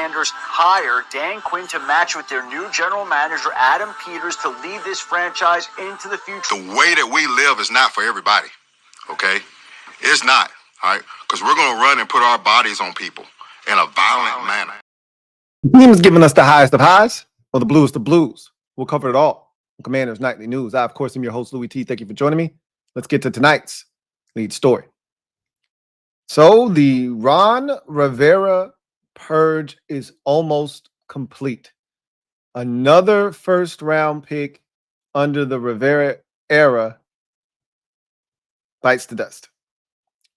Commanders hire Dan Quinn to match with their new general manager, Adam Peters, to lead this franchise into the future. The way that we live is not for everybody, okay? It's not, all right? Because we're going to run and put our bodies on people in a violent manner. The team is giving us the highest of highs or the bluest of blues. We'll cover it all on Commanders Nightly News. I, of course, am your host, Louie T. Thank you for joining me. Let's get to tonight's lead story. So the Ron Rivera purge is almost complete. Another first-round pick under the Rivera era bites the dust.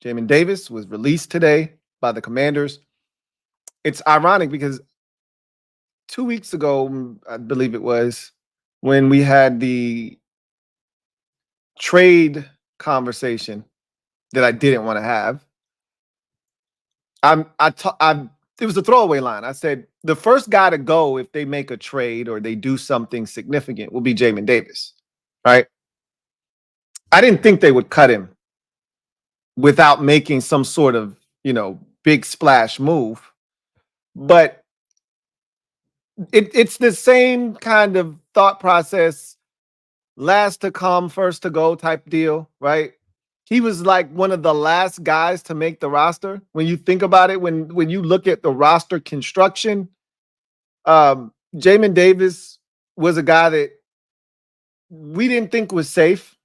Jamin Davis was released today by the Commanders. It's ironic because 2 weeks ago, I believe it was, when we had the trade conversation that I didn't want to have, it was a throwaway line. I said, the first guy to go if they make a trade or they do something significant will be Jamin Davis, right? I didn't think they would cut him without making some sort of, big splash move. But it's the same kind of thought process, last to come, first to go type deal, right? He was like one of the last guys to make the roster. When you think about it, when you look at the roster construction, Jamin Davis was a guy that we didn't think was safe.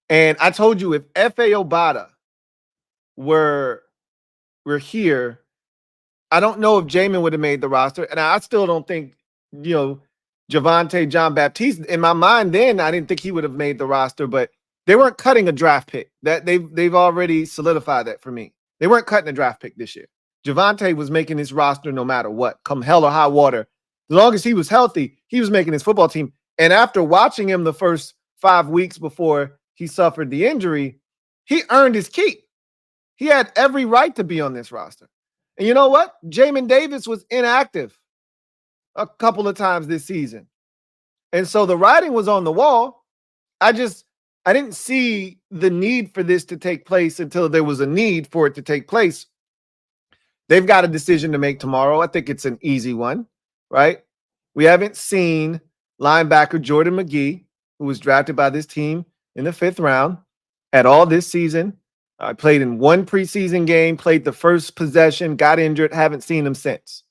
And I told you, if F.A. Obata were here, I don't know if Jamin would have made the roster. And I still don't think, Javonte John Baptiste, in my mind then, I didn't think he would have made the roster, but they weren't cutting a draft pick. That they've already solidified that for me. They weren't cutting a draft pick this year. Javonte was making his roster no matter what, come hell or high water. As long as he was healthy, he was making his football team. And after watching him the first 5 weeks before he suffered the injury, he earned his keep. He had every right to be on this roster. And you know what? Jamin Davis was inactive a couple of times this season. And so the writing was on the wall. I didn't see the need for this to take place until there was a need for it to take place. They've got a decision to make tomorrow. I think it's an easy one, right? We haven't seen linebacker Jordan McGee, who was drafted by this team in the 5th round, at all this season. I played in one preseason game, played the first possession, got injured, haven't seen him since.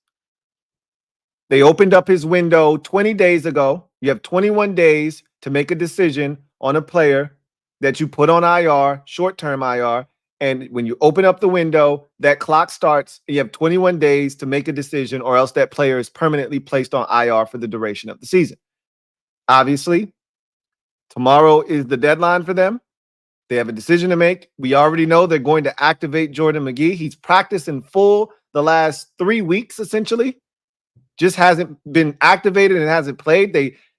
They opened up his window 20 days ago. You have 21 days to make a decision on a player that you put on IR, short-term IR. And when you open up the window, that clock starts. You have 21 days to make a decision, or else that player is permanently placed on IR for the duration of the season. Obviously, tomorrow is the deadline for them. They have a decision to make. We already know they're going to activate Jordan McGee. He's practiced in full the last 3 weeks, essentially. Just hasn't been activated and hasn't played.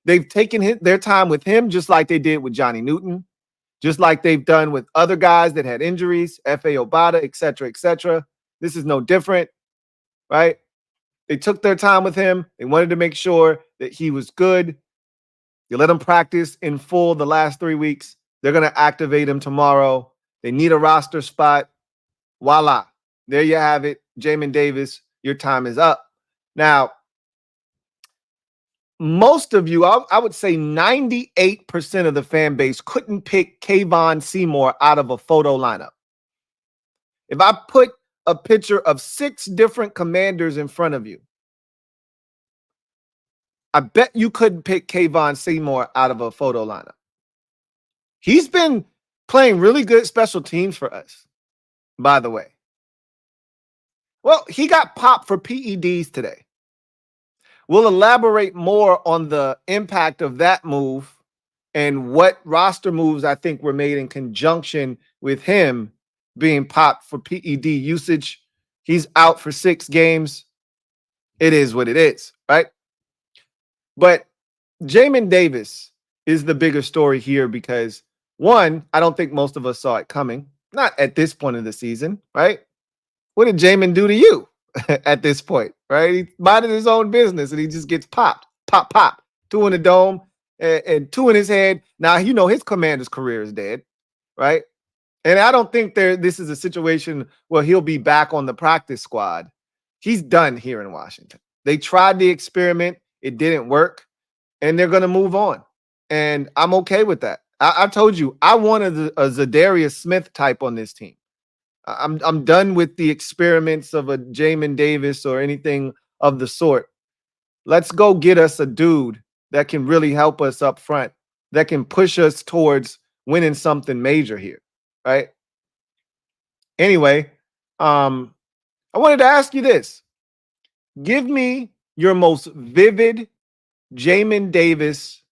They've taken their time with him, just like they did with Johnny Newton, just like they've done with other guys that had injuries, F.A. Obata, et cetera, et cetera. This is no different, right? They took their time with him. They wanted to make sure that he was good. They let him practice in full the last 3 weeks. They're going to activate him tomorrow. They need a roster spot. Voila. There you have it. Jamin Davis, your time is up. Now, most of you, I would say 98% of the fan base couldn't pick Kayvon Seymour out of a photo lineup. If I put a picture of 6 different Commanders in front of you, I bet you couldn't pick Kayvon Seymour out of a photo lineup. He's been playing really good special teams for us, by the way. Well, he got popped for PEDs today. We'll elaborate more on the impact of that move and what roster moves I think were made in conjunction with him being popped for PED usage. He's out for 6 games. It is what it is, right? But Jamin Davis is the bigger story here because, one, I don't think most of us saw it coming. Not at this point of the season, right? What did Jamin do to you at this point, right? He minded his own business and he just gets popped. Pop, pop. 2 in the dome and 2 in his head. Now, his Commander's career is dead, right? And I don't think this is a situation where he'll be back on the practice squad. he's done here in Washington. They tried the experiment. It didn't work. And they're going to move on. And I'm okay with that. I told you, I wanted a Zadarius Smith type on this team. I'm done with the experiments of a Jamin Davis or anything of the sort. Let's go get us a dude that can really help us up front, that can push us towards winning something major here, right? Anyway, I wanted to ask you this. Give me your most vivid Jamin Davis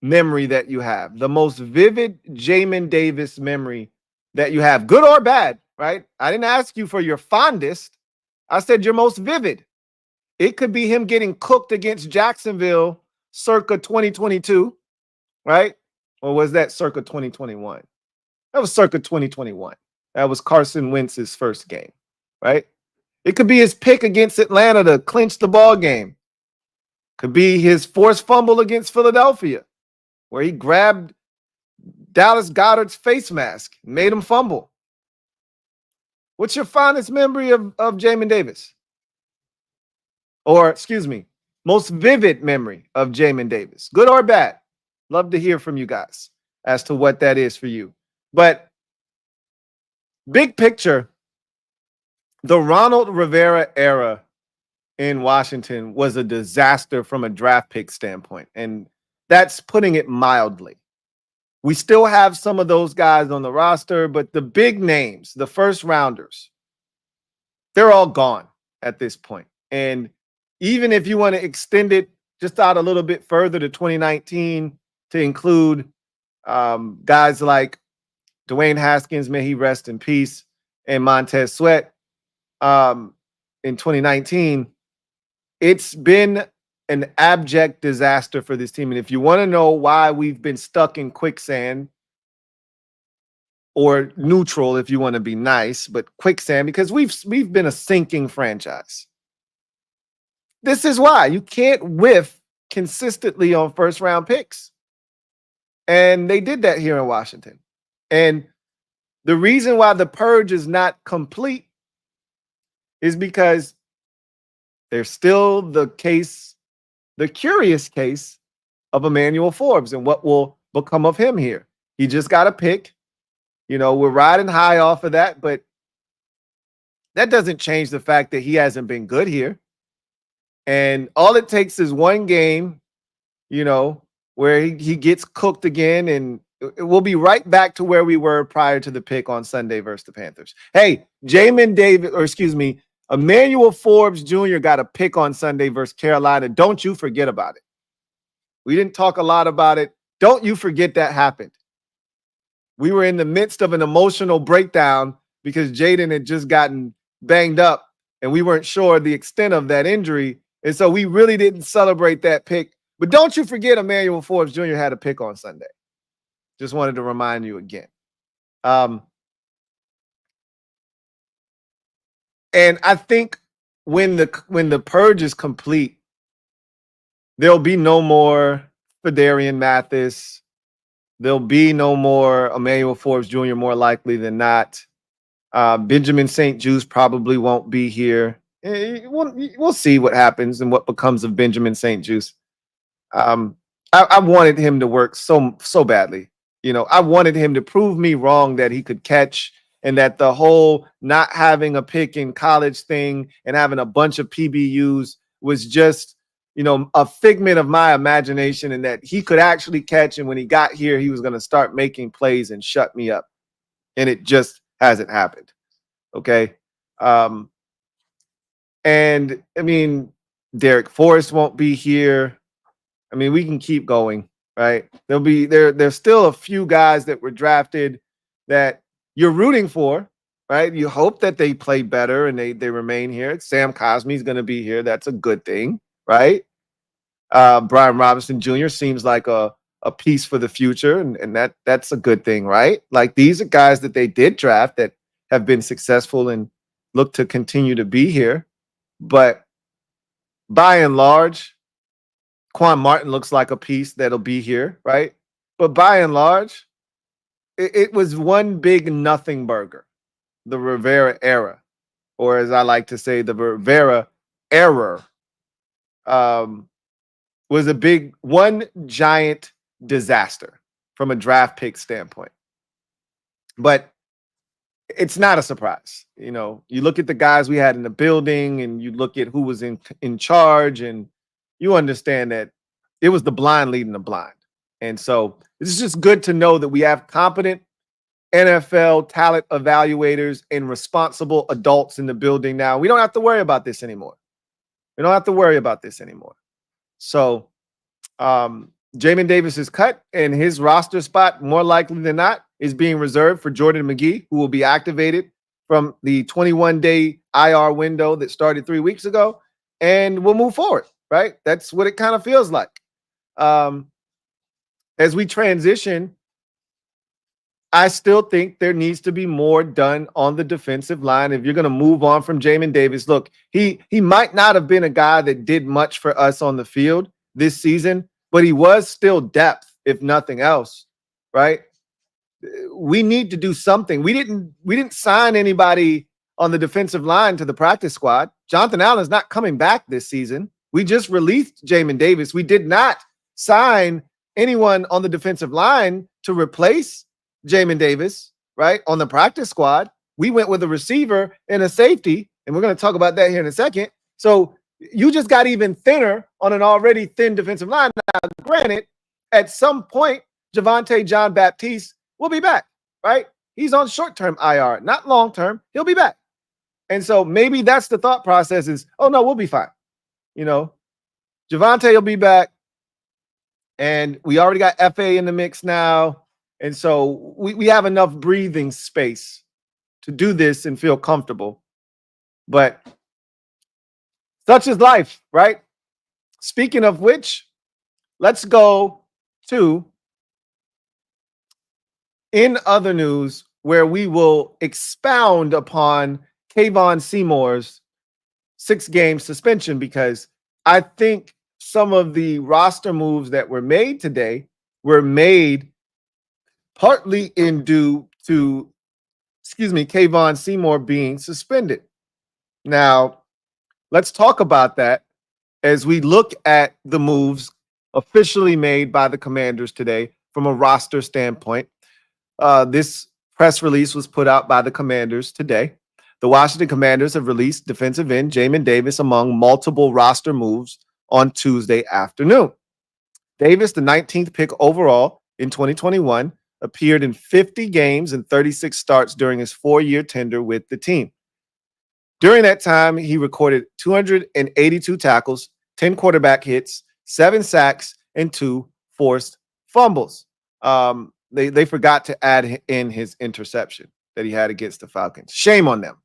memory that you have. The most vivid Jamin Davis memory that you have, good or bad, right? I didn't ask you for your fondest. I said your most vivid. It could be him getting cooked against Jacksonville circa 2022, right? Or was that circa 2021? That was circa 2021. That was Carson Wentz's first game, right? It could be his pick against Atlanta to clinch the ball game. Could be his forced fumble against Philadelphia, where he grabbed Dallas Goedert's face mask and made him fumble. What's your fondest memory of Jamin Davis? Or, excuse me, most vivid memory of Jamin Davis, good or bad? Love to hear from you guys as to what that is for you. But big picture, the Ronald Rivera era in Washington was a disaster from a draft pick standpoint, and that's putting it mildly. We still have some of those guys on the roster, but the big names, the first rounders, they're all gone at this point. And even if you want to extend it just out a little bit further to 2019 to include guys like Dwayne Haskins, may he rest in peace, and Montez Sweat in 2019, it's been an abject disaster for this team. And if you want to know why we've been stuck in quicksand, or neutral if you want to be nice, but quicksand, because we've been a sinking franchise. This is why you can't whiff consistently on first round picks. And they did that here in Washington. And the reason why the purge is not complete is because there's still the curious case of Emanuel Forbes and what will become of him here. He just got a pick. You know, we're riding high off of that, but that doesn't change the fact that he hasn't been good here. And all it takes is one game, you know, where he gets cooked again, and we'll be right back to where we were prior to the pick on Sunday versus the Panthers. Hey, Emanuel Forbes Jr. got a pick on Sunday versus Carolina. Don't you forget about it. We didn't talk a lot about it. Don't you forget that happened. We were in the midst of an emotional breakdown because Jaden had just gotten banged up and we weren't sure the extent of that injury. And so we really didn't celebrate that pick. But don't you forget Emanuel Forbes Jr. had a pick on Sunday. Just wanted to remind you again. And I think when the purge is complete, there'll be no more Fedarian Mathis. There'll be no more Emanuel Forbes Jr. more likely than not. Benjamin St-Juste probably won't be here. We'll see what happens and what becomes of Benjamin St-Juste. I wanted him to work so badly. You know, I wanted him to prove me wrong that he could catch, and that the whole not having a pick in college thing and having a bunch of PBUs was just, you know, a figment of my imagination, and that he could actually catch. And when he got here, he was going to start making plays and shut me up. And it just hasn't happened. Okay. And I mean, Derek Forrest won't be here. I mean, we can keep going, right? There's still a few guys that were drafted that you're rooting for, right? You hope that they play better and they remain here. Sam Cosmi's going to be here. That's a good thing, right? Brian Robinson Jr. seems like a piece for the future, and that's a good thing, right? Like, these are guys that they did draft that have been successful and look to continue to be here. But by and large, Quan Martin looks like a piece that'll be here, right? But by and large, it was one big nothing burger, the Rivera era. or as I like to say, the Rivera error, was a big one giant disaster from a draft pick standpoint. But it's not a surprise. You know, you look at the guys we had in the building and you look at who was in charge, and you understand that it was the blind leading the blind. And so it's just good to know that we have competent NFL talent evaluators and responsible adults in the building now. We don't have to worry about this anymore. So Jamin Davis's cut and his roster spot, more likely than not, is being reserved for Jordan McGee, who will be activated from the 21-day IR window that started 3 weeks ago, and we'll move forward, right? That's what it kind of feels like. As we transition, I still think there needs to be more done on the defensive line. If you're going to move on from Jamin Davis, look, he might not have been a guy that did much for us on the field this season, but he was still depth, if nothing else, right? We need to do something. We didn't sign anybody on the defensive line to the practice squad. Jonathan Allen's not coming back this season. We just released Jamin Davis. We did not sign anyone on the defensive line to replace Jamin Davis, right? On the practice squad, we went with a receiver and a safety, and we're going to talk about that here in a second. So you just got even thinner on an already thin defensive line. Now, granted, at some point, Javonte John Baptiste will be back, right? He's on short-term IR, not long-term. He'll be back. And so maybe that's the thought process is, oh, no, we'll be fine. You know, Javonte will be back, and we already got FA in the mix now. And so we have enough breathing space to do this and feel comfortable. But such is life, right? Speaking of which, let's go to in other news where we will expound upon Kayvon Seymour's 6-game suspension, because I think some of the roster moves that were made today were made partly in due to, Kayvon Seymour being suspended. Now, let's talk about that as we look at the moves officially made by the Commanders today from a roster standpoint. This press release was put out by the Commanders today. The Washington Commanders have released defensive end Jamin Davis among multiple roster moves on Tuesday afternoon. Davis, the 19th pick overall in 2021, appeared in 50 games and 36 starts during his 4-year tenure with the team. During that time, he recorded 282 tackles, 10 quarterback hits, 7 sacks, and 2 forced fumbles. They forgot to add in his interception that he had against the Falcons. Shame on them.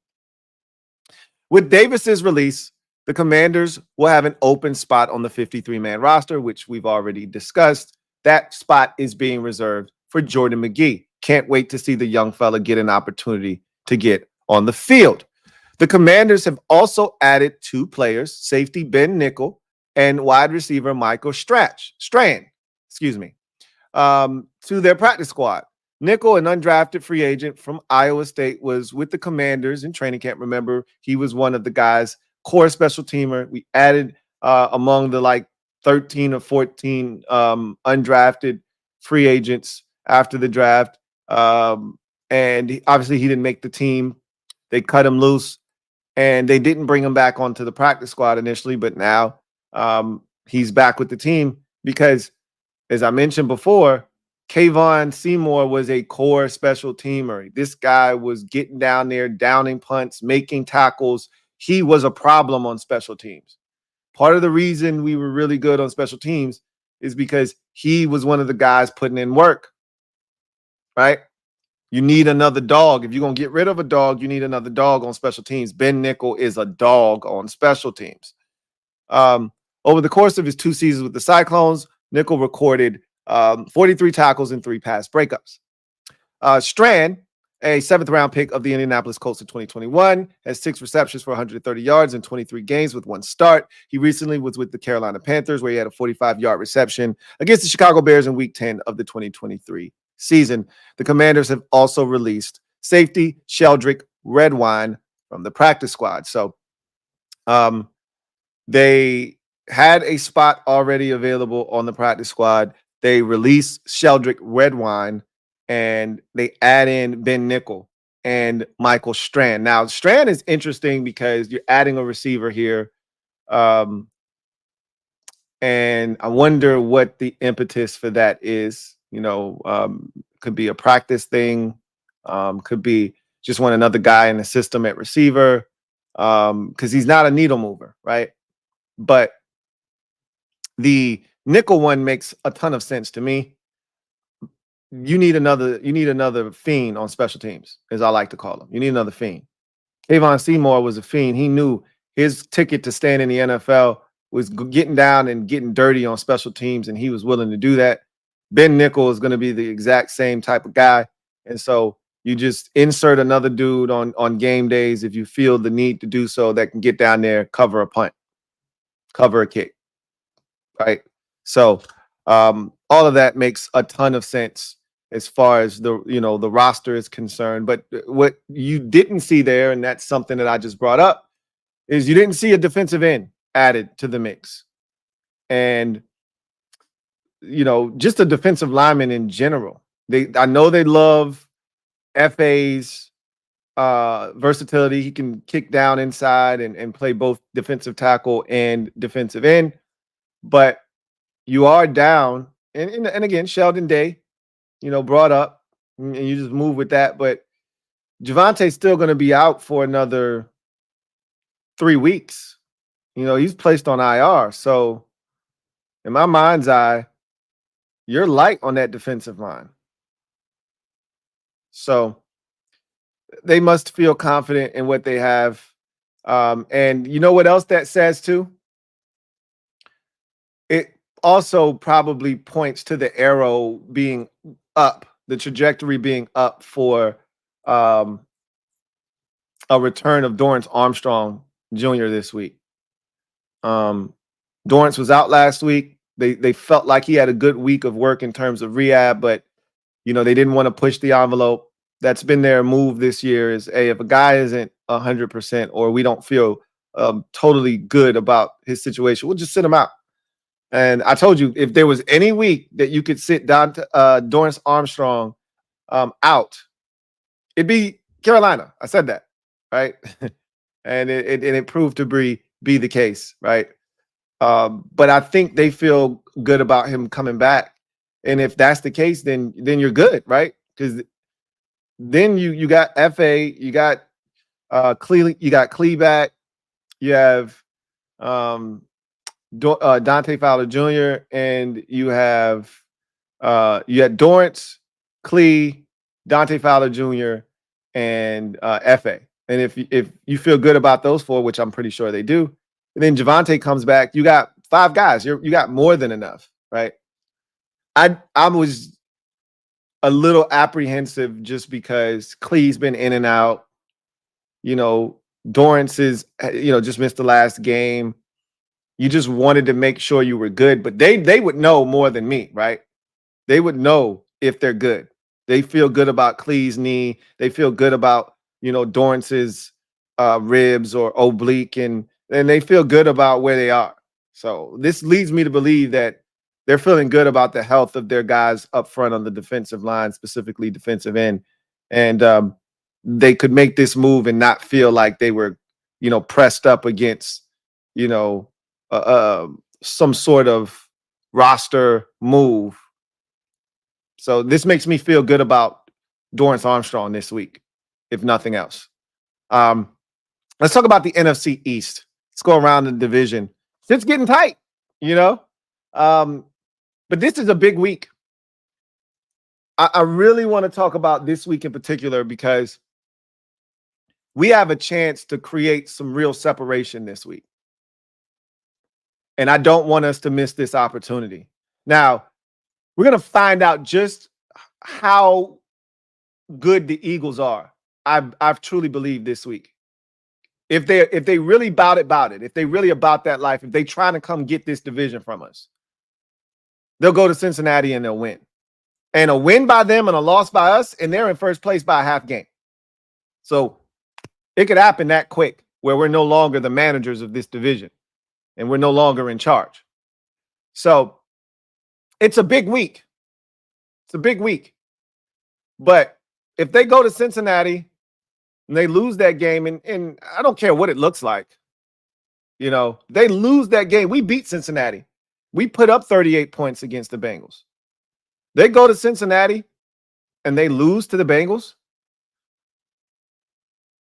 With Davis's release, the Commanders will have an open spot on the 53-man roster, which we've already discussed. That spot is being reserved for Jordan McGee. Can't wait to see the young fella get an opportunity to get on the field. The Commanders have also added 2 players, safety Ben Nickel and wide receiver Michael Strand, to their practice squad. Nickel, an undrafted free agent from Iowa State, was with the Commanders in training camp. Remember, he was one of the guys, core special teamer. We added among the 13 or 14 undrafted free agents after the draft. And obviously he didn't make the team. They cut him loose, and they didn't bring him back onto the practice squad initially, but now he's back with the team because, as I mentioned before, Kayvon Seymour was a core special teamer. This guy was getting down there, downing punts, making tackles. He was a problem on special teams. Part of the reason we were really good on special teams is because he was one of the guys putting in work, right? You need another dog. If you're going to get rid of a dog, you need another dog on special teams. Ben Nickel is a dog on special teams. Over the course of his 2 seasons with the Cyclones, Nickel recorded 43 tackles and 3 pass breakups. Strand, a 7th-round pick of the Indianapolis Colts in 2021, has 6 receptions for 130 yards in 23 games with 1 start. He recently was with the Carolina Panthers, where he had a 45-yard reception against the Chicago Bears in Week 10 of the 2023 season. The Commanders have also released safety Sheldrick Redwine from the practice squad. So they had a spot already available on the practice squad. They released Sheldrick Redwine, and they add in Ben Nickel and Michael Strand. Now, Strand is interesting because you're adding a receiver here. And I wonder what the impetus for that is. Could be a practice thing. Could be just want another guy in the system at receiver. Because he's not a needle mover, right? But the nickel one makes a ton of sense to me. You need another fiend on special teams, as I like to call him. You need another fiend. Kayvon Seymour was a fiend. He knew his ticket to staying in the NFL was getting down and getting dirty on special teams, and he was willing to do that. Ben Nickel is going to be the exact same type of guy. And so you just insert another dude on game days if you feel the need to do so that can get down there, cover a punt, cover a kick, right? So all of that makes a ton of sense as far as the roster is concerned. But what you didn't see there, and that's something that I just brought up, is you didn't see a defensive end added to the mix. And, just a defensive lineman in general. I know they love FA's versatility. He can kick down inside and play both defensive tackle and defensive end. But you are down. And again, Sheldon Day, brought up, and you just move with that. But Javonte's still going to be out for another 3 weeks. He's placed on IR. So in my mind's eye, you're light on that defensive line. So they must feel confident in what they have. And you know what else that says too? It also probably points to the arrow being up, the trajectory being up for a return of Dorrance Armstrong Jr. this week. Dorrance was out last week. They felt like he had a good week of work in terms of rehab, but they didn't want to push the envelope. That's been their move this year is, hey, if a guy isn't 100% or we don't feel totally good about his situation, we'll just sit him out. And I told you, if there was any week that you could sit down to Dorrance Armstrong out, it'd be Carolina. I said that, right? And it proved to be the case, right? But I think they feel good about him coming back. And if that's the case, then you're good, right? Because then you got FA, you got Clee, you got Clee back, you have Dante Fowler Jr., and you had Dorrance, Clee, Dante Fowler Jr., and FA. And if you feel good about those four, which I'm pretty sure they do, and then Javonte comes back, you got 5 guys. You got more than enough, right? I was a little apprehensive just because Clee's been in and out. Dorrance is, just missed the last game. You just wanted to make sure you were good, but they would know more than me, right? They would know if they're good. They feel good about Clee's knee. They feel good about, Dorrance's ribs or oblique, and they feel good about where they are. So this leads me to believe that they're feeling good about the health of their guys up front on the defensive line, specifically defensive end. And they could make this move and not feel like they were, pressed up against, some sort of roster move. So this makes me feel good about Dorrance Armstrong this week, if nothing else. Let's talk about the NFC East. Let's go around the division. It's getting tight, but this is a big week. I really want to talk about this week in particular because we have a chance to create some real separation this week. And I don't want us to miss this opportunity. Now, we're going to find out just how good the Eagles are. I've truly believed this week. If they really about it, if they really about that life, if they trying to come get this division from us, they'll go to Cincinnati and they'll win. And a win by them and a loss by us, and they're in first place by a half game. So It could happen that quick where we're no longer the managers of this division and we're no longer in charge. So it's a big week. It's a big week. But if they go to Cincinnati and they lose that game, and I don't care what it looks like, they lose that game. We beat Cincinnati. We put up 38 points against the Bengals. They go to Cincinnati and they lose to the Bengals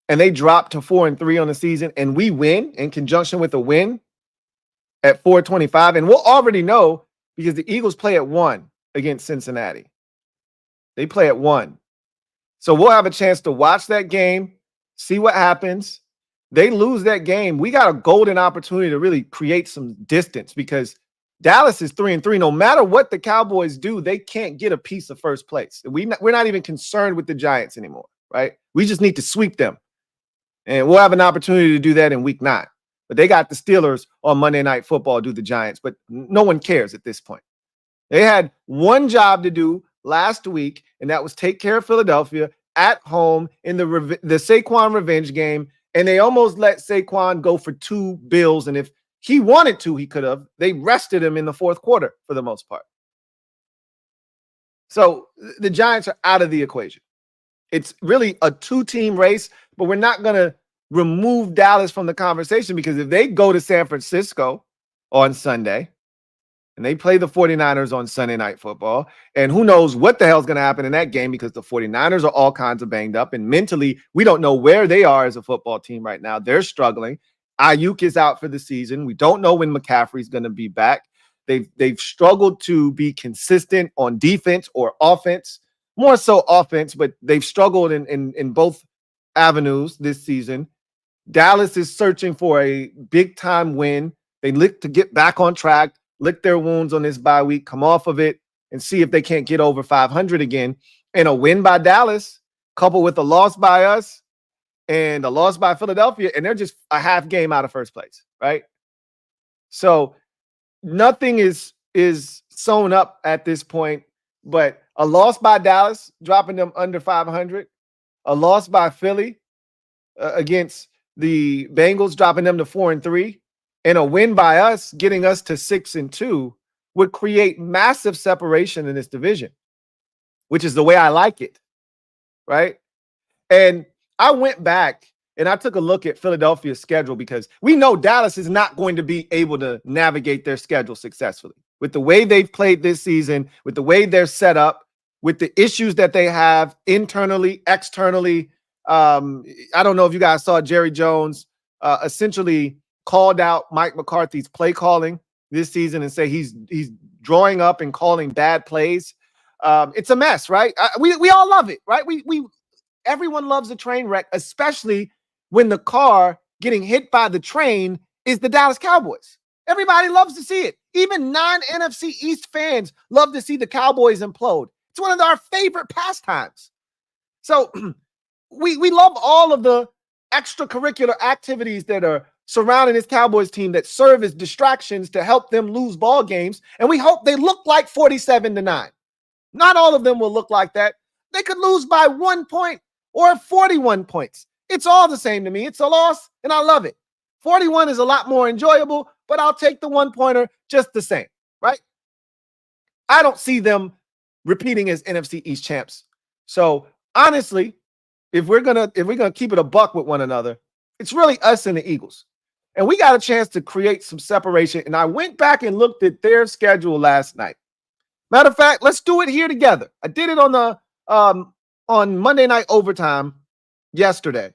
and they drop to 4-3 on the season, and we win in conjunction with a win at 425. And we'll already know because the Eagles play at 1 against Cincinnati. They play at 1. So we'll have a chance to watch that game, see what happens. They lose that game. We got a golden opportunity to really create some distance because Dallas is 3-3. No matter what the Cowboys do, they can't get a piece of first place. We're not even concerned with the Giants anymore, right? We just need to sweep them. And we'll have an opportunity to do that in week 9. But they got the Steelers on Monday Night Football, do the Giants. But no one cares at this point. They had one job to do last week, and that was take care of Philadelphia at home in the Saquon revenge game. And they almost let Saquon go for 2 bills. And if he wanted to, he could have. They rested him in the fourth quarter for the most part. So the Giants are out of the equation. It's really a 2-team race, but we're not going to remove Dallas from the conversation because if they go to San Francisco on Sunday and they play the 49ers on Sunday Night Football, and who knows what the hell's going to happen in that game because the 49ers are all kinds of banged up, and mentally we don't know where they are as a football team right now. They're struggling. Ayuk is out for the season. We don't know when McCaffrey's going to be back. They've struggled to be consistent on defense or offense. More so offense, but they've struggled in both avenues this season. Dallas is searching for a big-time win. They look to get back on track, lick their wounds on this bye week, come off of it, and see if they can't get over 500 again. And a win by Dallas, coupled with a loss by us and a loss by Philadelphia, and they're just a half game out of first place, right? So nothing is sewn up at this point, but a loss by Dallas, dropping them under 500. A loss by Philly against the Bengals, dropping them to 4-3. And a win by us, getting us to 6-2, would create massive separation in this division, which is the way I like it, right? And I went back and I took a look at Philadelphia's schedule because we know Dallas is not going to be able to navigate their schedule successfully. With the way they've played this season, with the way they're set up, with the issues that they have internally, externally. I don't know if you guys saw Jerry Jones essentially called out Mike McCarthy's play calling this season and say he's drawing up and calling bad plays. It's a mess, right? We all love it, right? Everyone loves a train wreck, especially when the car getting hit by the train is the Dallas Cowboys. Everybody loves to see it. Even non-NFC East fans love to see the Cowboys implode. It's one of our favorite pastimes. So we love all of the extracurricular activities that are surrounding this Cowboys team that serve as distractions to help them lose ball games. And we hope they look like 47-9. Not all of them will look like that. They could lose by 1 point or 41 points. It's all the same to me. It's a loss, and I love it. 41 is a lot more enjoyable, but I'll take the 1-pointer just the same, right? I don't see them repeating as NFC East champs. So honestly, if we're gonna keep it a buck with one another, it's really us and the Eagles. And we got a chance to create some separation. And I went back and looked at their schedule last night. Matter of fact, let's do it here together. I did it on the on Monday Night Overtime yesterday,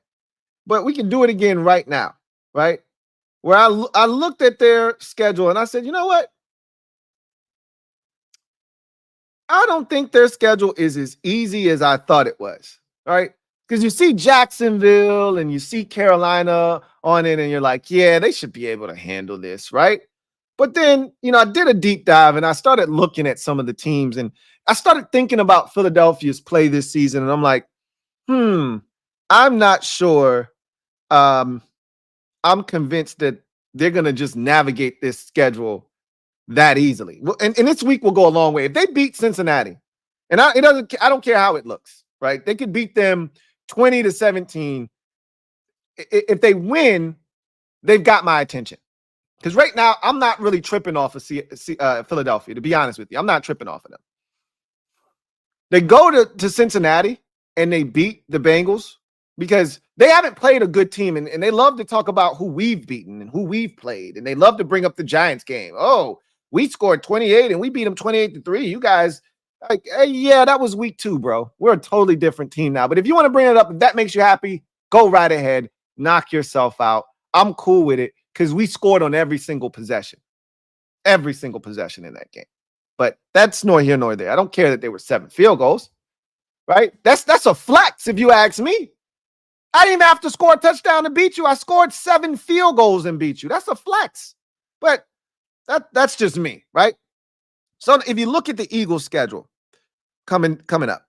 but we can do it again right now, right? Where I looked at their schedule and I said, you know what? I don't think their schedule is as easy as I thought it was, right? Because you see Jacksonville and you see Carolina on it and you're like, yeah, they should be able to handle this, right? But then, I did a deep dive and I started looking at some of the teams and I started thinking about Philadelphia's play this season. And I'm like, I'm not sure. I'm convinced that they're going to just navigate this schedule that easily. And this week will go a long way. If they beat Cincinnati, and I don't care how it looks, right? They could beat them 20-17. if they win, they've got my attention. Because right now, I'm not really tripping off of Philadelphia, to be honest with you. I'm not tripping off of them. They go to Cincinnati and they beat the Bengals because they haven't played a good team. And they love to talk about who we've beaten and who we've played. And they love to bring up the Giants game. Oh, we scored 28 and we beat them 28-3. You guys, like, hey, yeah, that was week 2, bro. We're a totally different team now. But if you want to bring it up, if that makes you happy, go right ahead. Knock yourself out. I'm cool with it because we scored on every single possession in that game. But that's nor here nor there. I don't care that they were 7 field goals, right? That's a flex if you ask me. I didn't even have to score a touchdown to beat you. I scored 7 field goals and beat you. That's a flex. But that's just me, right? So if you look at the Eagles schedule coming up,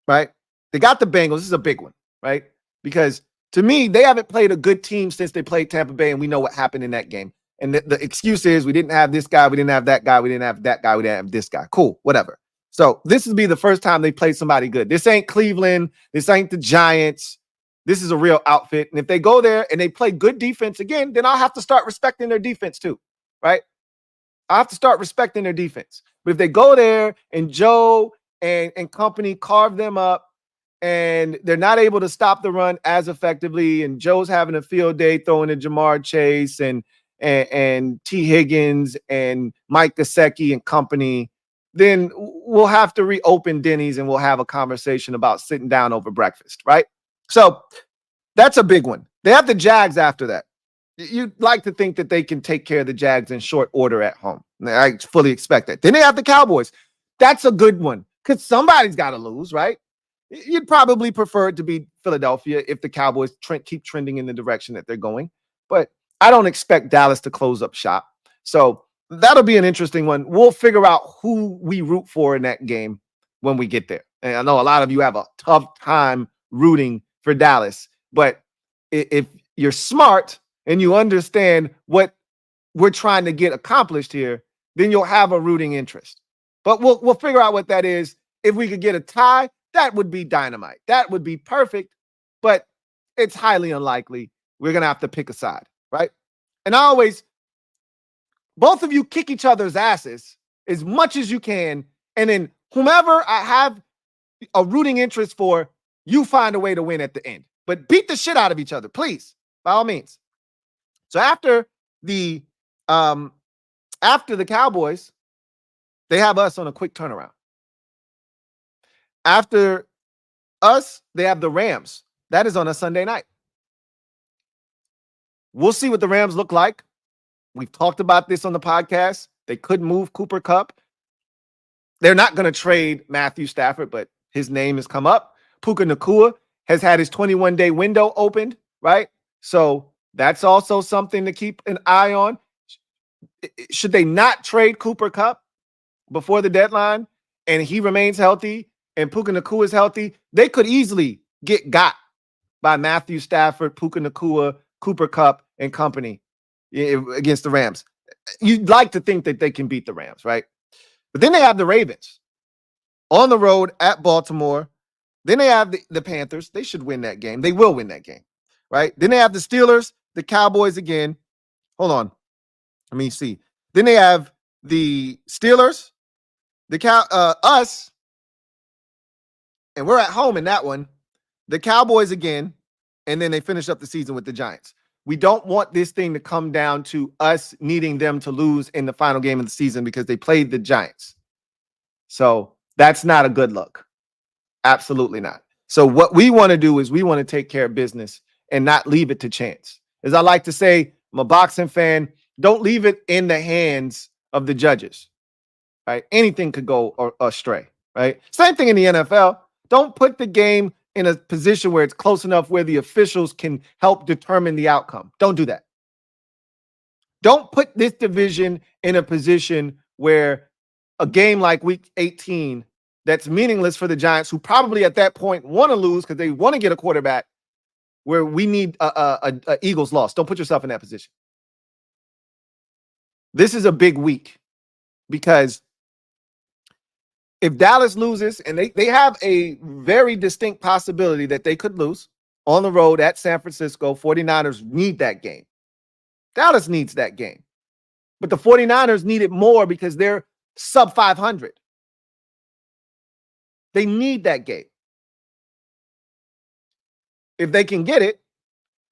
right? They got the Bengals. This is a big one, right? Because to me, they haven't played a good team since they played Tampa Bay, and we know what happened in that game. And the excuse is we didn't have this guy, we didn't have that guy, we didn't have that guy, we didn't have this guy. Cool, whatever. So this will be the first time they play somebody good. This ain't Cleveland. This ain't the Giants. This is a real outfit. And if they go there and they play good defense again, then I'll have to start respecting their defense too, right? I have to start respecting their defense. But if they go there and Joe and company carve them up, and they're not able to stop the run as effectively, and Joe's having a field day throwing to Jamar Chase and T. Higgins and Mike Gesicki and company, then we'll have to reopen Denny's and we'll have a conversation about sitting down over breakfast, right? So that's a big one. They have the Jags after that. You'd like to think that they can take care of the Jags in short order at home. I fully expect that. Then they have the Cowboys. That's a good one because somebody's got to lose, right? You'd probably prefer it to be Philadelphia if the Cowboys keep trending in the direction that they're going. But I don't expect Dallas to close up shop. So that'll be an interesting one. We'll figure out who we root for in that game when we get there. And I know a lot of you have a tough time rooting for Dallas. But if you're smart and you understand what we're trying to get accomplished here, then you'll have a rooting interest. But we'll figure out what that is. If we could get a tie, that would be dynamite. That would be perfect, but it's highly unlikely. We're going to have to pick a side, right? And both of you kick each other's asses as much as you can, and then whomever I have a rooting interest for, you find a way to win at the end. But beat the shit out of each other, please, by all means. So after the Cowboys, they have us on a quick turnaround. After us, they have the Rams. That is on a Sunday night. We'll see what the Rams look like. We've talked about this on the podcast. They could move Cooper Kupp. They're not going to trade Matthew Stafford, but his name has come up. Puka Nacua has had his 21-day window opened, right? So that's also something to keep an eye on. Should they not trade Cooper Kupp before the deadline and he remains healthy and Puka Nacua is healthy, they could easily get got by Matthew Stafford, Puka Nacua, Cooper Kupp, and company against the Rams. You'd like to think that they can beat the Rams, right? But then they have the Ravens on the road at Baltimore. Then they have the Panthers. They should win that game. They will win that game, right? Then they have the Steelers, the Cowboys again. Hold on. Let me see. Then they have the Steelers, us, and we're at home in that one. The Cowboys again, and then they finish up the season with the Giants. We don't want this thing to come down to us needing them to lose in the final game of the season because they played the Giants. So that's not a good look. Absolutely not. So what we want to do is we want to take care of business and not leave it to chance. As I like to say, I'm a boxing fan. Don't leave it in the hands of the judges, right? Anything could go astray, right? Same thing in the NFL. Don't put the game in a position where it's close enough where the officials can help determine the outcome. Don't do that. Don't put this division in a position where a game like week 18 that's meaningless for the Giants, who probably at that point want to lose because they want to get a quarterback, where we need a Eagles loss. Don't put yourself in that position. This is a big week because if Dallas loses, and they have a very distinct possibility that they could lose, on the road at San Francisco. 49ers need that game. Dallas needs that game. But the 49ers need it more because they're sub 500. They need that game. If they can get it,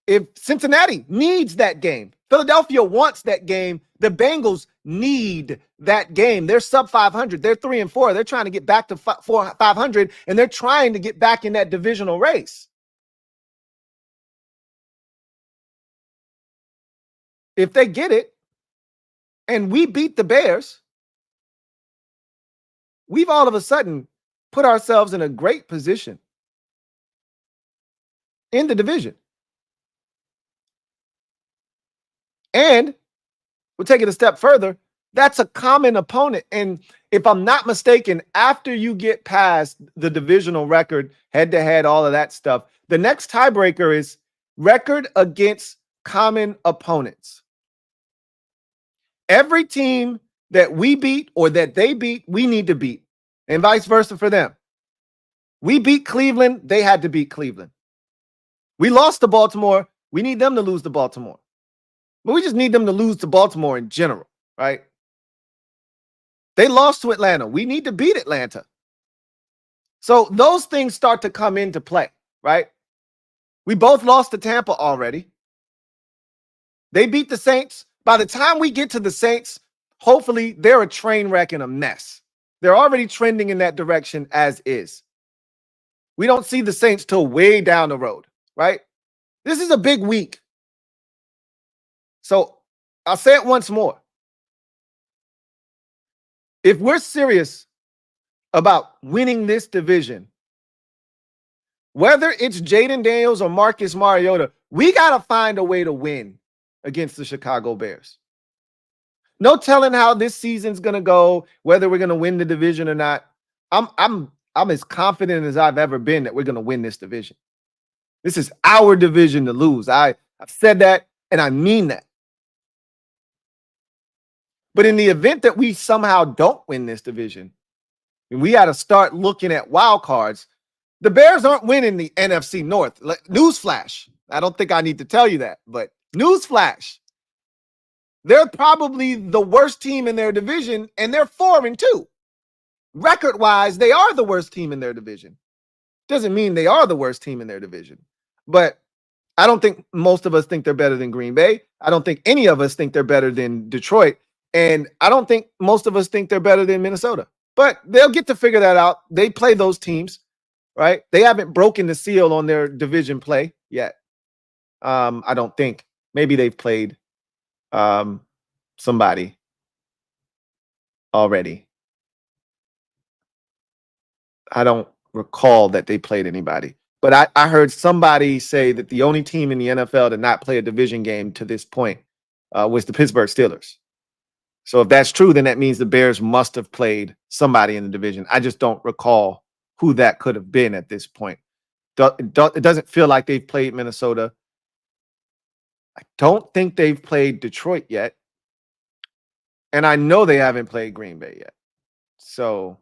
if Cincinnati needs that game, Philadelphia wants that game, the Bengals need that game. They're sub 500. They're 3-4. They're trying to get back to 500, and they're trying to get back in that divisional race. If they get it, and we beat the Bears, we've all of a sudden put ourselves in a great position in the division. And we'll take it a step further. That's a common opponent. And if I'm not mistaken, after you get past the divisional record, head-to-head, all of that stuff, the next tiebreaker is record against common opponents. Every team that we beat or that they beat, we need to beat, and vice versa for them. We beat Cleveland, they had to beat Cleveland. We lost to Baltimore, we need them to lose to Baltimore. But we just need them to lose to Baltimore in general, right? They lost to Atlanta. We need to beat Atlanta. So those things start to come into play, right? We both lost to Tampa already. They beat the Saints. By the time we get to the Saints, hopefully they're a train wreck and a mess. They're already trending in that direction as is. We don't see the Saints till way down the road, right? This is a big week. So I'll say it once more. If we're serious about winning this division, whether it's Jaden Daniels or Marcus Mariota, we got to find a way to win against the Chicago Bears. No telling how this season's going to go, whether we're going to win the division or not. I'm as confident as I've ever been that we're going to win this division. This is our division to lose. I've said that, and I mean that. But in the event that we somehow don't win this division, and we got to start looking at wild cards, the Bears aren't winning the NFC North. Newsflash. I don't think I need to tell you that, but newsflash. They're probably the worst team in their division, and they're 4-2. Record-wise, they are the worst team in their division. Doesn't mean they are the worst team in their division. But I don't think most of us think they're better than Green Bay. I don't think any of us think they're better than Detroit. And I don't think most of us think they're better than Minnesota. But they'll get to figure that out. They play those teams, right? They haven't broken the seal on their division play yet. I don't think. Maybe they've played somebody already. I don't recall that they played anybody. But I heard somebody say that the only team in the NFL to not play a division game to this point was the Pittsburgh Steelers. So if that's true, then that means the Bears must have played somebody in the division. I just don't recall who that could have been at this point. It doesn't feel like they've played Minnesota. I don't think they've played Detroit yet. And I know they haven't played Green Bay yet. So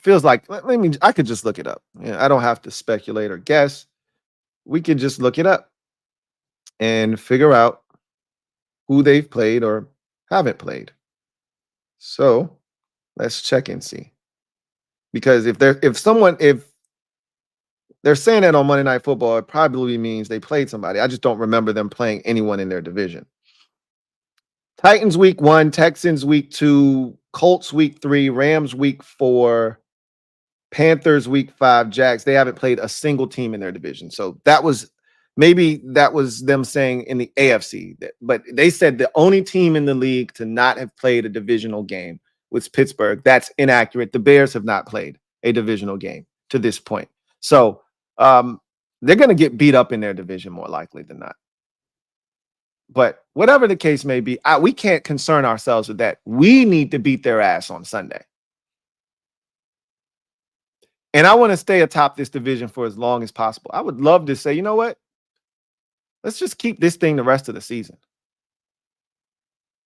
feels like, I could just look it up. I don't have to speculate or guess. We can just look it up and figure out who they've played or haven't played. So let's check and see. Because if they're saying that on Monday Night Football, it probably means they played somebody. I just don't remember them playing anyone in their division. Titans week 1, Texans week 2, Colts week 3, Rams week 4, Panthers week 5, Jags. They haven't played a single team in their division. So maybe that was them saying in the AFC. But they said the only team in the league to not have played a divisional game was Pittsburgh. That's inaccurate. The Bears have not played a divisional game to this point. So they're going to get beat up in their division more likely than not. But whatever the case may be, we can't concern ourselves with that. We need to beat their ass on Sunday. And I want to stay atop this division for as long as possible. I would love to say, you know what? Let's just keep this thing the rest of the season.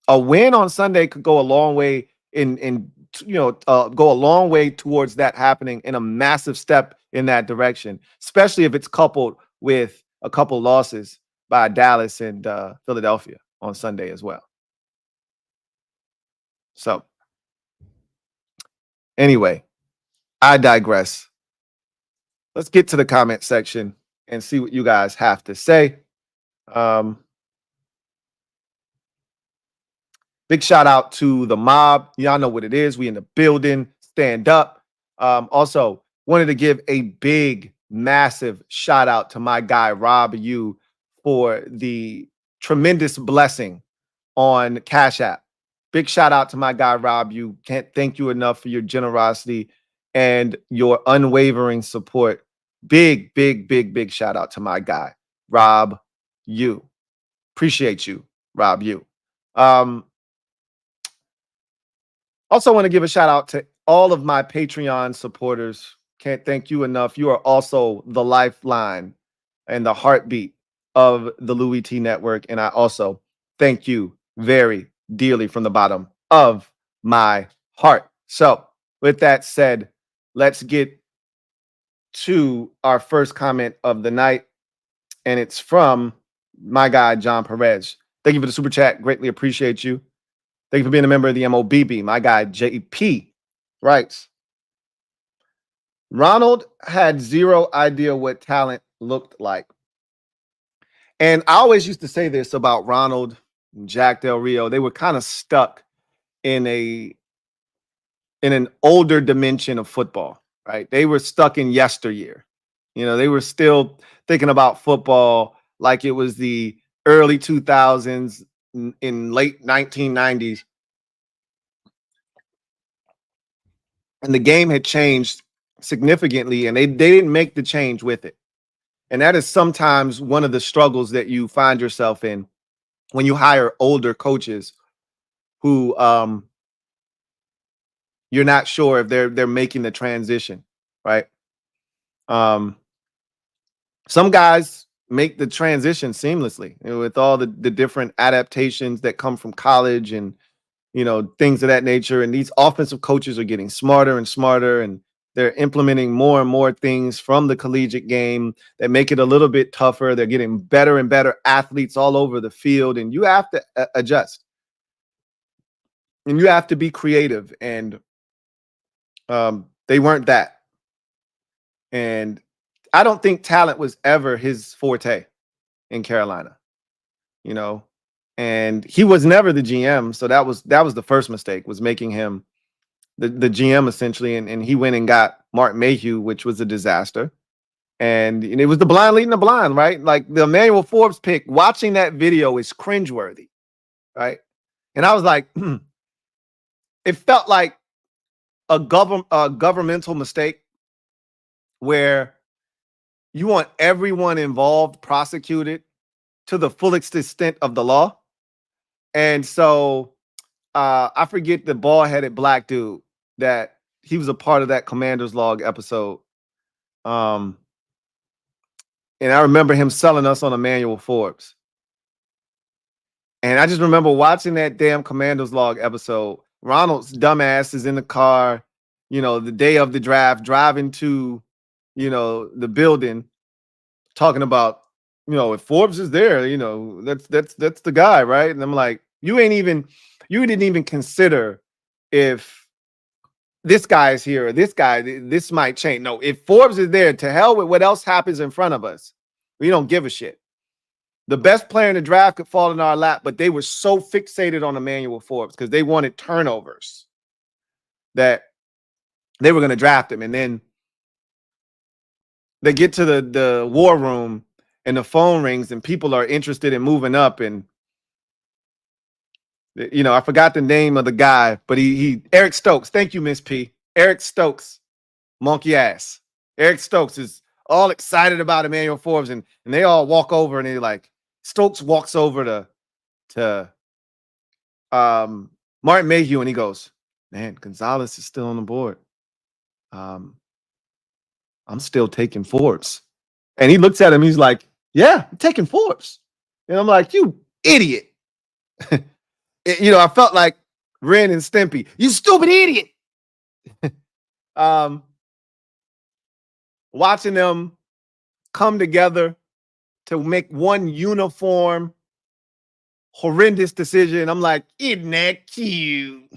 A win on Sunday could go a long way go a long way towards that happening in a massive step in that direction, especially if it's coupled with a couple losses by Dallas and Philadelphia on Sunday as well. So anyway, I digress. Let's get to the comment section and see what you guys have to say. Big shout out to the mob. Y'all know what it is. We in the building. Stand up. Also, wanted to give a big, massive shout out to my guy, Rob Yu, for the tremendous blessing on CashApp. Big shout out to my guy, Rob Yu. Can't thank you enough for your generosity and your unwavering support. Big, big, big, big shout out to my guy, Rob Yu. Appreciate you, Rob Yu. Also want to give a shout out to all of my Patreon supporters. Can't thank you enough. You are also the lifeline and the heartbeat of the Louie T Network. And I also thank you very dearly from the bottom of my heart. So with that said, let's get to our first comment of the night. And it's from my guy, John Perez. Thank you for the super chat. Greatly appreciate you. Thank you for being a member of the MOBB. My guy, JP, writes, Ronald had zero idea what talent looked like. And I always used to say this about Ronald and Jack Del Rio. They were kind of stuck in an older dimension of football, right? They were stuck in yesteryear. You know, they were still thinking about football like it was the early 2000s, in late 1990s. And the game had changed significantly, and they didn't make the change with it. And that is sometimes one of the struggles that you find yourself in when you hire older coaches who you're not sure if they're making the transition, right? Some guys make the transition seamlessly, you know, with all the different adaptations that come from college and, you know, things of that nature. And these offensive coaches are getting smarter and smarter, and they're implementing more and more things from the collegiate game that make it a little bit tougher. They're getting better and better athletes all over the field, and you have to adjust. And you have to be creative, and they weren't that. And I don't think talent was ever his forte in Carolina, you know, and he was never the GM. So that was the first mistake, was making him the GM essentially. And he went and got Mark Mayhew, which was a disaster. And it was the blind leading the blind, right? Like the Emanuel Forbes pick, watching that video is cringeworthy, right? And I was like, it felt like a governmental mistake where you want everyone involved prosecuted to the fullest extent of the law. And so I forget the bald-headed black dude that he was a part of that Commander's Log episode. And I remember him selling us on Emanuel Forbes. And I just remember watching that damn Commander's Log episode. Ronald's dumbass is in the car, you know, the day of the draft, driving to, you know, the building, talking about, you know, if Forbes is there, you know, that's the guy, right? And I'm like, you didn't even consider if this guy is here or this guy, this might change. No, if Forbes is there, to hell with what else happens in front of us. We don't give a shit. The best player in the draft could fall in our lap, but they were so fixated on Emanuel Forbes because they wanted turnovers that they were going to draft him. And then they get to the war room and the phone rings and people are interested in moving up. And, you know, I forgot the name of the guy, but he Eric Stokes. Thank you, Miss P. Eric Stokes, monkey ass. Eric Stokes is all excited about Emanuel Forbes, and they all walk over and they're like, Stokes walks over to Martin Mayhew and he goes, man, Gonzalez is still on the board. I'm still taking Forbes. And he looks at him, he's like, yeah, I'm taking Forbes. And I'm like, you idiot. You know, I felt like Ren and Stimpy, you stupid idiot. watching them come together to make one uniform, horrendous decision. I'm like, isn't that cute?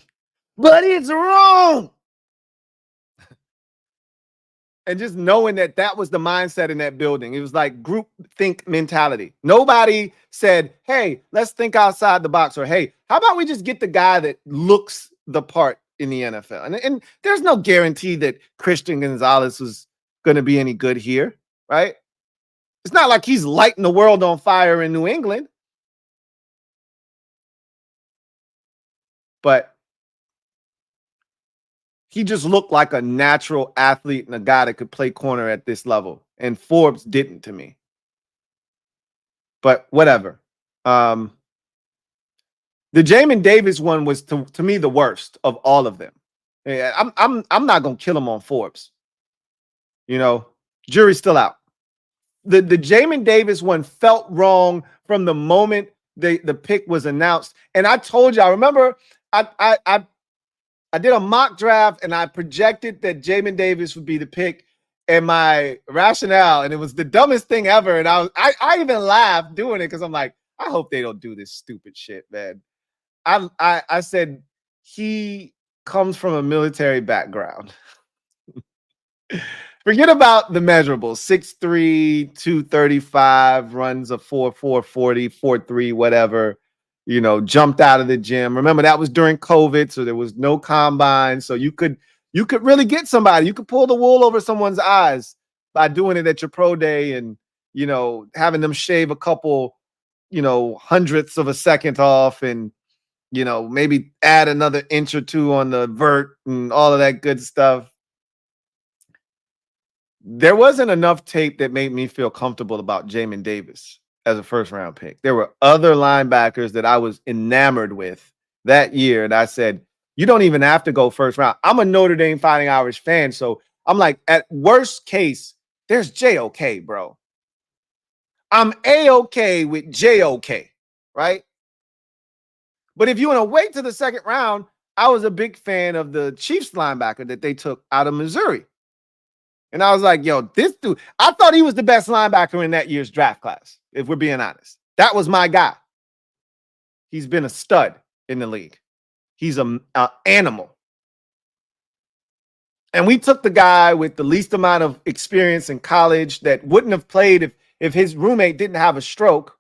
But it's wrong. And just knowing that that was the mindset in that building, it was like group think mentality. Nobody said, hey, let's think outside the box, or hey, how about we just get the guy that looks the part in the NFL? And there's no guarantee that Christian Gonzalez was going to be any good here, right? It's not like he's lighting the world on fire in New England. But he just looked like a natural athlete and a guy that could play corner at this level. And Forbes didn't to me. But whatever. The Jamin Davis one was to me the worst of all of them. I'm not gonna kill him on Forbes. You know, jury's still out. The Jamin Davis one felt wrong from the moment the pick was announced. And I told you, I remember I did a mock draft and I projected that Jamin Davis would be the pick, and my rationale, and it was the dumbest thing ever. And I even laughed doing it because I'm like, I hope they don't do this stupid shit, man. I said he comes from a military background. Forget about the measurables. 6'3", 235, runs a 4.4 40, 4.3, whatever. You know, jumped out of the gym. Remember, that was during COVID, so there was no combine. So you could really get somebody. You could pull the wool over someone's eyes by doing it at your pro day and, you know, having them shave a couple, you know, hundredths of a second off and, you know, maybe add another inch or two on the vert and all of that good stuff. There wasn't enough tape that made me feel comfortable about Jamin Davis as a first-round pick. There were other linebackers that I was enamored with that year, and I said, you don't even have to go first round. I'm a Notre Dame Fighting Irish fan, so I'm like, at worst case, there's JOK, bro. I'm A-OK with JOK, right? But if you want to wait to the second round, I was a big fan of the Chiefs linebacker that they took out of Missouri. And I was like, yo, this dude, I thought he was the best linebacker in that year's draft class, if we're being honest. That was my guy. He's been a stud in the league. He's an animal. And we took the guy with the least amount of experience in college that wouldn't have played if his roommate didn't have a stroke.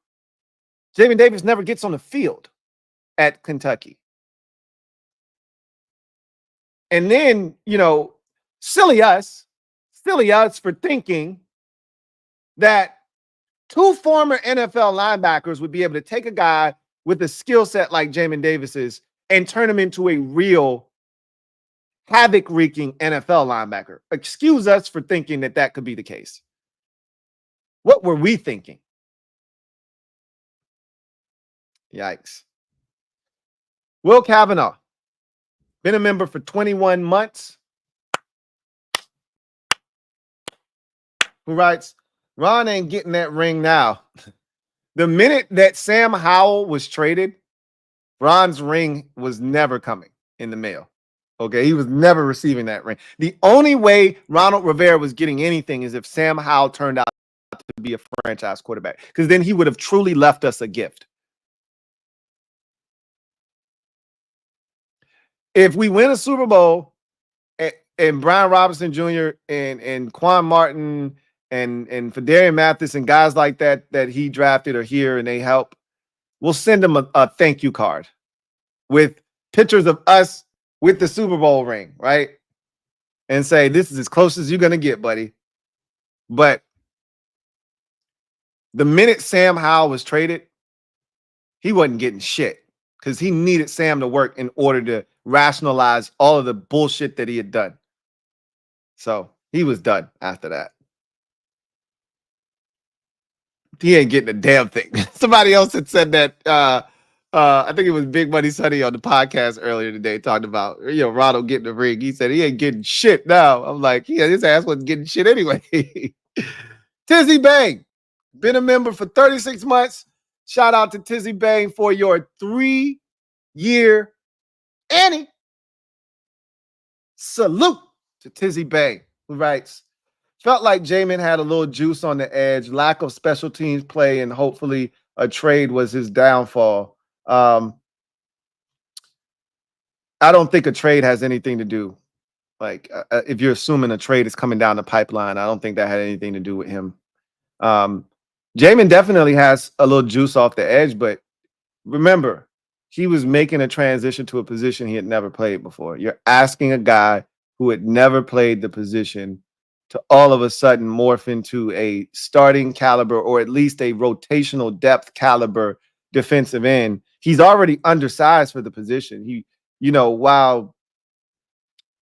Jamin Davis never gets on the field at Kentucky. And then, you know, silly us for thinking that two former NFL linebackers would be able to take a guy with a skill set like Jamin Davis's and turn him into a real havoc-wreaking NFL linebacker. Excuse us for thinking that that could be the case. What were we thinking? Yikes. Will Kavanaugh, been a member for 21 months. Who writes, Ron ain't getting that ring now. The minute that Sam Howell was traded, Ron's ring was never coming in the mail. Okay, he was never receiving that ring. The only way Ronald Rivera was getting anything is if Sam Howell turned out to be a franchise quarterback, because then he would have truly left us a gift. If we win a Super Bowl and Brian Robinson Jr. and Quan Martin and Fedarian Mathis and guys like that he drafted are here and they help, we'll send them a thank you card with pictures of us with the Super Bowl ring, right? And say, this is as close as you're going to get, buddy. But the minute Sam Howell was traded, he wasn't getting shit because he needed Sam to work in order to rationalize all of the bullshit that he had done. So he was done after that. He ain't getting a damn thing. Somebody else had said that. I think it was Big Money Sonny on the podcast earlier today talking about, you know, Ronald getting the ring. He said he ain't getting shit now. I'm like, yeah, his ass wasn't getting shit anyway. Tizzy Bang, been a member for 36 months. Shout out to Tizzy Bang for your 3-year Annie. Salute to Tizzy Bang, who writes, felt like Jamin had a little juice on the edge, lack of special teams play, and hopefully a trade was his downfall. I don't think a trade has anything to do. Like, if you're assuming a trade is coming down the pipeline, I don't think that had anything to do with him. Jamin definitely has a little juice off the edge, but remember, he was making a transition to a position he had never played before. You're asking a guy who had never played the position to all of a sudden morph into a starting caliber or at least a rotational depth caliber defensive end. He's already undersized for the position. While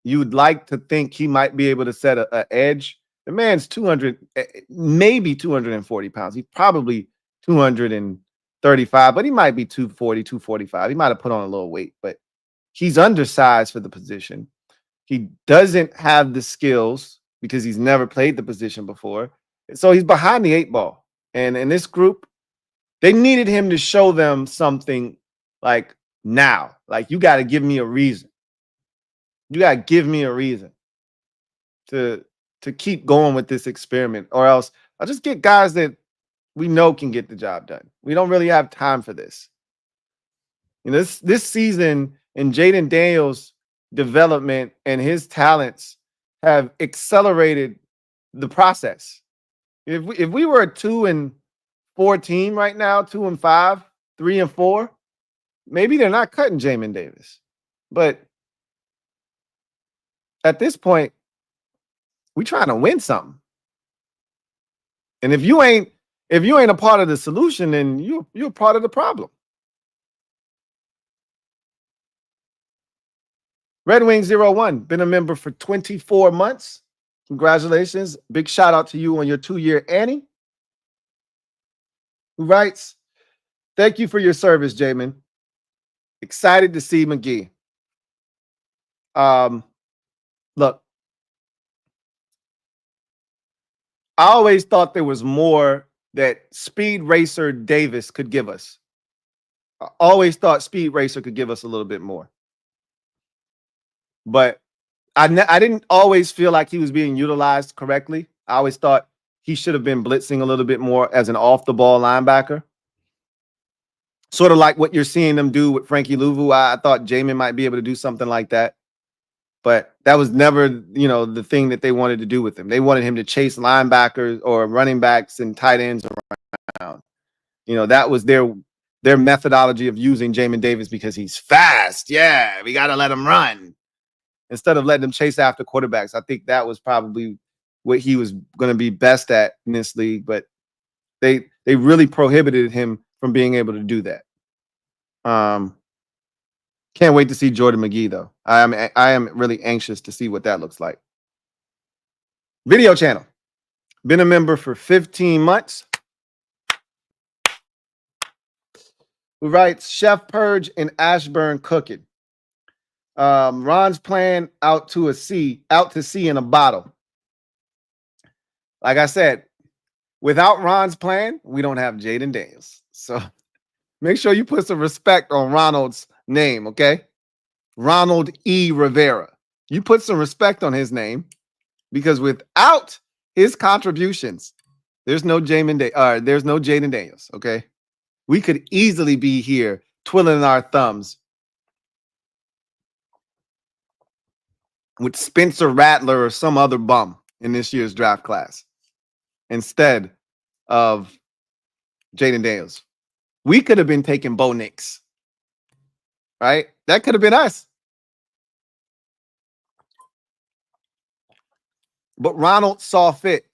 you'd like to think he might be able to set a edge, the man's 200, maybe 240 pounds. He's probably 235, but he might be 240, 245. He might have put on a little weight, but he's undersized for the position. He doesn't have the skills because he's never played the position before. So he's behind the 8 ball. And in this group, they needed him to show them something like now. Like, you got to give me a reason. You got to give me a reason to keep going with this experiment, or else I'll just get guys that we know can get the job done. We don't really have time for this. This season in Jaden Daniels' development and his talents have accelerated the process. If we were a 2-4 team right now, 2-5, 3-4, maybe they're not cutting Jamin Davis. But at this point, we trying to win something. And if you ain't a part of the solution, then you're part of the problem. Red Wing 01, been a member for 24 months. Congratulations. Big shout out to you on your 2-year Annie. Who writes, thank you for your service, Jamin. Excited to see McGee. Look, I always thought there was more that Speed Racer Davis could give us. I always thought Speed Racer could give us a little bit more. But I didn't always feel like he was being utilized correctly. I always thought he should have been blitzing a little bit more as an off-the-ball linebacker. Sort of like what you're seeing them do with Frankie Louvu. I thought Jamin might be able to do something like that. But that was never, the thing that they wanted to do with him. They wanted him to chase linebackers or running backs and tight ends around. That was their methodology of using Jamin Davis because he's fast. Yeah, we got to let him run. Instead of letting him chase after quarterbacks. I think that was probably what he was going to be best at in this league. But they really prohibited him from being able to do that. Can't wait to see Jordan McGee, though. I am really anxious to see what that looks like. Video channel. Been a member for 15 months. Who writes, Chef Purge and Ashburn cooking. Ron's plan out to sea in a bottle. Like I said, without Ron's plan, we don't have Jaden Daniels. So make sure you put some respect on Ronald's name, okay? Ronald E. Rivera. You put some respect on his name, because without his contributions, there's no Jaden Daniels, okay? We could easily be here twiddling our thumbs with Spencer Rattler or some other bum in this year's draft class instead of Jaden Daniels. We could have been taking Bo Nix, right? That could have been us. But Ronald saw fit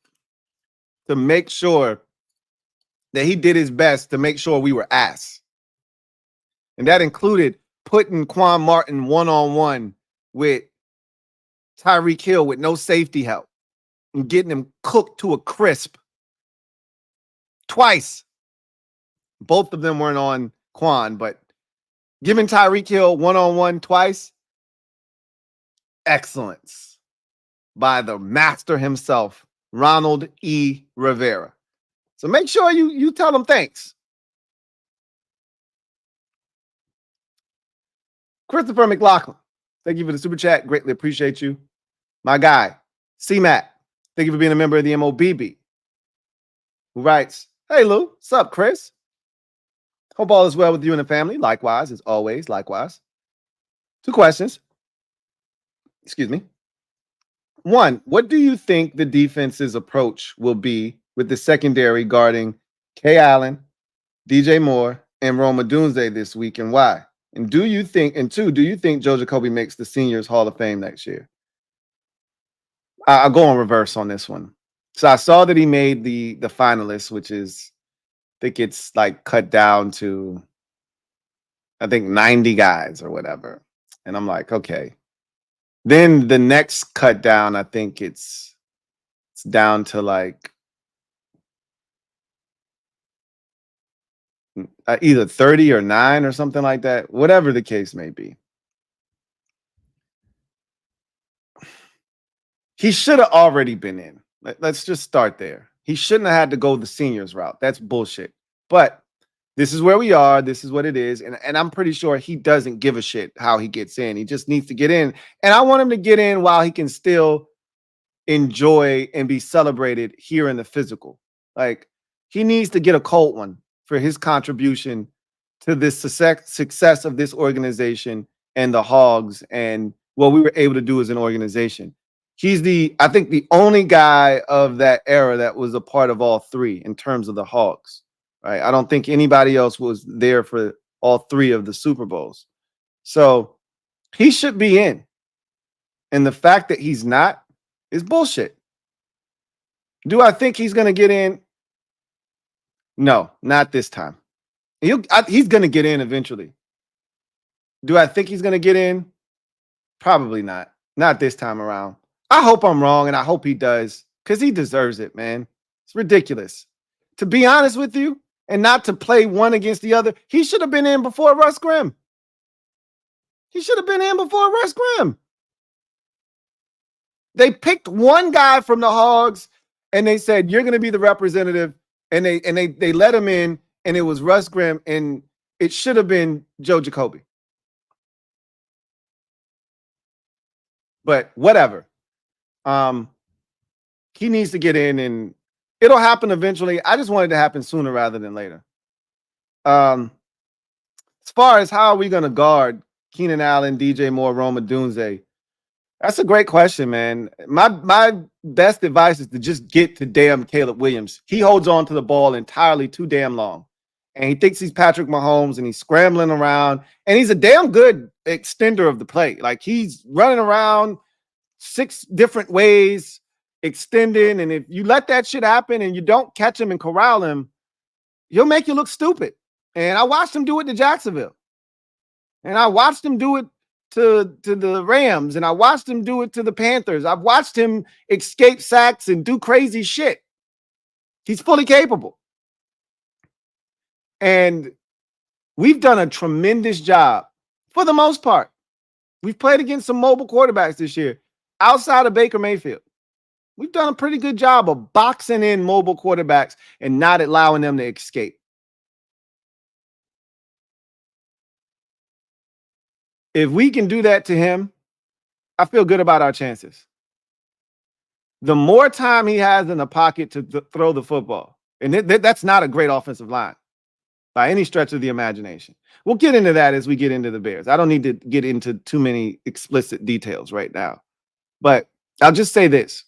to make sure that he did his best to make sure we were ass. And that included putting Quan Martin one-on-one with Tyreek Hill with no safety help and getting him cooked to a crisp twice. Both of them weren't on Quan, but giving Tyreek Hill one-on-one twice, excellence by the master himself, Ronald E. Rivera. So make sure you tell him thanks. Christopher McLaughlin, thank you for the super chat. Greatly appreciate you. My guy, C-Mac, Thank you for being a member of the MOBB. Who writes, hey, Lou. What's up, Chris? Hope all is well with you and the family. Likewise, as always, likewise. 2 questions. Excuse me. 1, what do you think the defense's approach will be with the secondary guarding Kay Allen, DJ Moore, and Rome Odunze this week, and why? And 2, do you think Joe Jacoby makes the Seniors Hall of Fame next year? I'll go in reverse on this one. So I saw that he made the finalists, which is, I think it's like cut down to, I think 90 guys or whatever. And I'm like, okay. Then the next cut down, I think it's down to like either 30 or 9 or something like that, whatever the case may be. He should have already been in. Let's just start there. He shouldn't have had to go the seniors route. That's bullshit. But this is where we are. This is what it is. And I'm pretty sure he doesn't give a shit how he gets in. He just needs to get in. And I want him to get in while he can still enjoy and be celebrated here in the physical. Like, he needs to get a cold one for his contribution to this success of this organization and the Hogs and what we were able to do as an organization. He's I think the only guy of that era that was a part of all 3 in terms of the Hogs, right? I don't think anybody else was there for all 3 of the Super Bowls. So he should be in. And the fact that he's not is bullshit. Do I think he's going to get in? No, not this time. He's going to get in eventually. Do I think he's going to get in? Probably not. Not this time around. I hope I'm wrong, and I hope he does, because he deserves it, man. It's ridiculous. To be honest with you, and not to play one against the other, he should have been in before Russ Grimm. He should have been in before Russ Grimm. They picked one guy from the Hogs, and they said, you're going to be the representative, and they let him in, and it was Russ Grimm, and it should have been Joe Jacoby. But whatever. He needs to get in, and it'll happen eventually. I just want it to happen sooner rather than later. As far as how are we going to guard Keenan Allen, DJ Moore, Rome Odunze, that's a great question, man. My best advice is to just get to damn Caleb Williams. He holds on to the ball entirely too damn long. And he thinks he's Patrick Mahomes, and he's scrambling around, and he's a damn good extender of the play. Like, he's running around 6 different ways, extending, and if you let that shit happen and you don't catch him and corral him, he'll make you look stupid. And I watched him do it to Jacksonville, and I watched him do it to the Rams, and I watched him do it to the Panthers. I've watched him escape sacks and do crazy shit. He's fully capable. And we've done a tremendous job for the most part. We've played against some mobile quarterbacks this year outside of Baker Mayfield. We've done a pretty good job of boxing in mobile quarterbacks and not allowing them to escape. If we can do that to him, I feel good about our chances. The more time he has in the pocket to throw the football, and that's not a great offensive line by any stretch of the imagination. We'll get into that as we get into the Bears. I don't need to get into too many explicit details right now. But I'll just say this.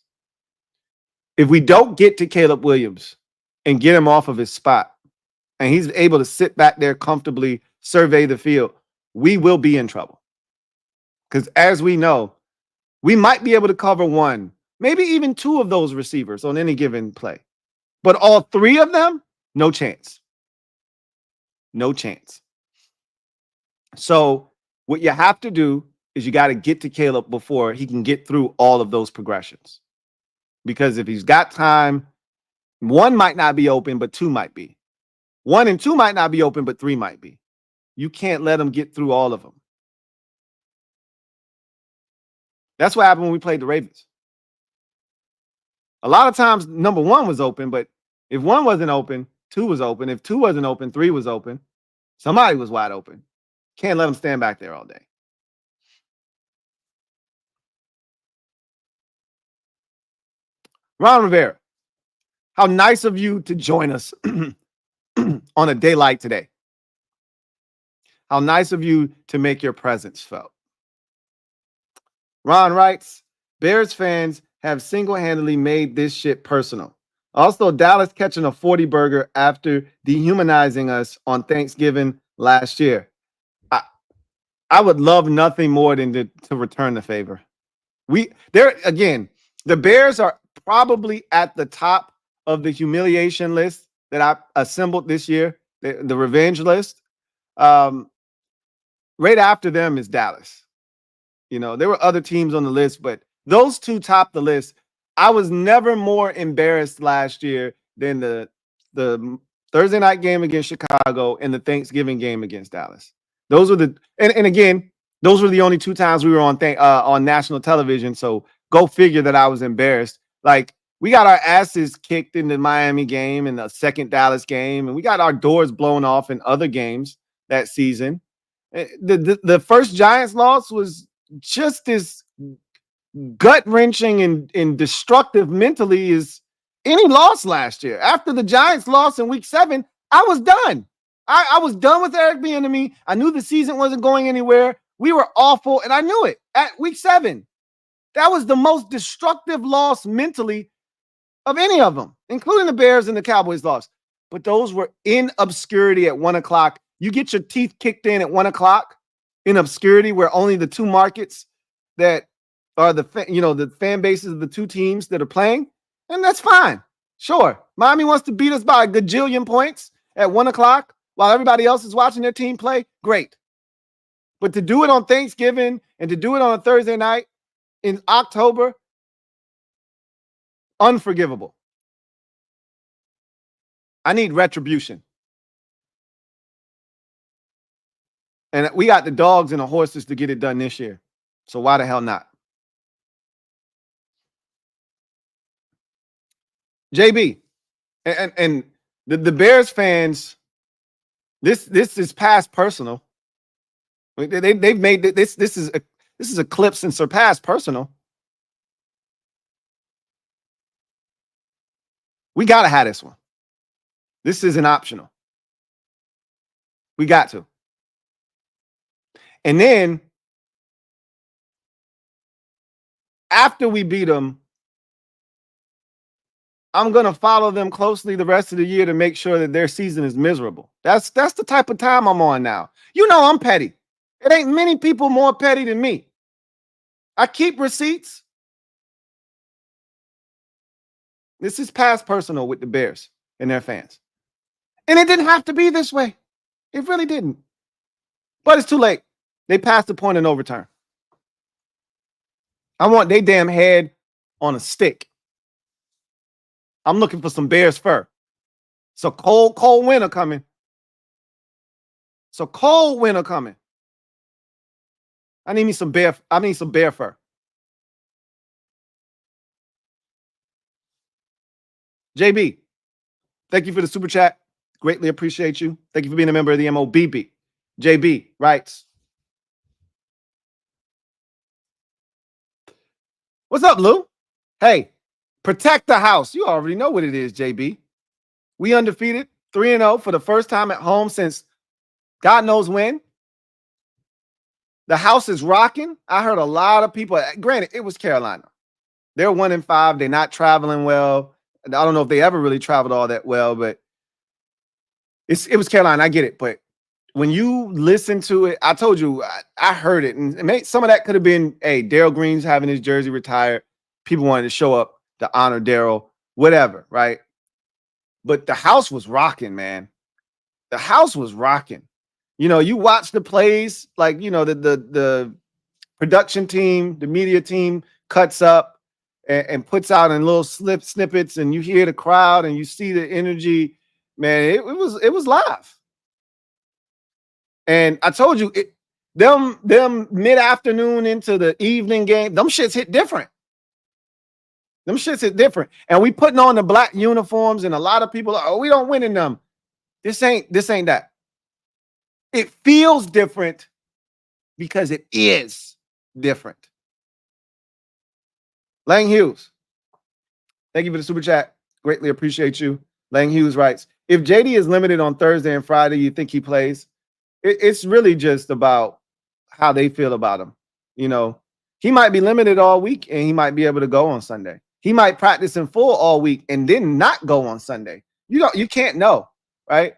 If we don't get to Caleb Williams and get him off of his spot, and he's able to sit back there comfortably, survey the field, we will be in trouble. Because as we know, we might be able to cover 1, maybe even 2 of those receivers on any given play. But all 3 of them, no chance. No chance. So what you have to do is you got to get to Caleb before he can get through all of those progressions. Because if he's got time, 1 might not be open, but 2 might be. 1 and 2 might not be open, but 3 might be. You can't let him get through all of them. That's what happened when we played the Ravens. A lot of times, number 1 was open, but if 1 wasn't open, 2 was open. If 2 wasn't open, 3 was open. Somebody was wide open. Can't let him stand back there all day. Ron Rivera, how nice of you to join us on a day like today. How nice of you to make your presence felt. Ron writes, Bears fans have single-handedly made this shit personal. Also, Dallas catching a 40 burger after dehumanizing us on Thanksgiving last year. I would love nothing more than to return the favor. The Bears are probably at the top of the humiliation list that I assembled this year, the revenge list. Right after them is Dallas. You know, there were other teams on the list, but those two top the list. I was never more embarrassed last year than the Thursday night game against Chicago and the Thanksgiving game against Dallas. Those were those were the only two times we were on national television. So go figure that I was embarrassed. Like, we got our asses kicked in the Miami game and the second Dallas game, and we got our doors blown off in other games that season. The first Giants loss was just as gut-wrenching and destructive mentally as any loss last year. After the Giants lost in week 7, I was done. I was done with Eric Bieniemy. I knew the season wasn't going anywhere. We were awful, and I knew it at week 7. That was the most destructive loss mentally of any of them, including the Bears and the Cowboys loss. But those were in obscurity at 1 o'clock. You get your teeth kicked in at 1 o'clock in obscurity, where only the two markets that are the fan bases of the two teams that are playing, and that's fine. Sure, Miami wants to beat us by a gajillion points at 1 o'clock while everybody else is watching their team play. Great. But to do it on Thanksgiving and to do it on a Thursday night in October, unforgivable. I need retribution. And we got the dogs and the horses to get it done this year. So why the hell not? JB, and the Bears fans, this is past personal. They've made this is eclipsed and surpassed personal. We gotta have this one. This isn't optional. We got to. And then after we beat them, I'm going to follow them closely the rest of the year to make sure that their season is miserable. That's the type of time I'm on now. You know I'm petty. It ain't many people more petty than me. I keep receipts. This is past personal with the Bears and their fans. And it didn't have to be this way. It really didn't. But it's too late. They passed the point in overtime. I want their damn head on a stick. I'm looking for some Bears fur. So cold winter coming. I need some bear fur. JB, thank you for the super chat. Greatly appreciate you. Thank you for being a member of the MOBB. JB writes, what's up, Lou? Hey, protect the house. You already know what it is, JB. We undefeated, 3-0 for the first time at home since God knows when. The house is rocking. I heard a lot of people. Granted, it was Carolina. They're 1-5. They're not traveling well. I don't know if they ever really traveled all that well, but it was Carolina. I get it. But when you listen to it, I told you, I heard it. And some of that could have been, hey, Darryl Green's having his jersey retired. People wanted to show up to honor Darryl, whatever, right? But the house was rocking, man. The house was rocking. You know, you watch the plays, like, you know, the production team, the media team cuts up and puts out in little snippets, and you hear the crowd and you see the energy. Man, it was live. And I told you, them mid-afternoon into the evening game, them shits hit different. And we putting on the black uniforms, and a lot of people are, oh, we don't win in them. This ain't that. It feels different because it is different. Lang Hughes, Thank you for the super chat. Greatly appreciate you. Lang Hughes writes, if JD is limited on Thursday and Friday, you think he plays? It's really just about how they feel about him. You know, he might be limited all week and he might be able to go on Sunday. He might practice in full all week and then not go on Sunday. You can't know, right?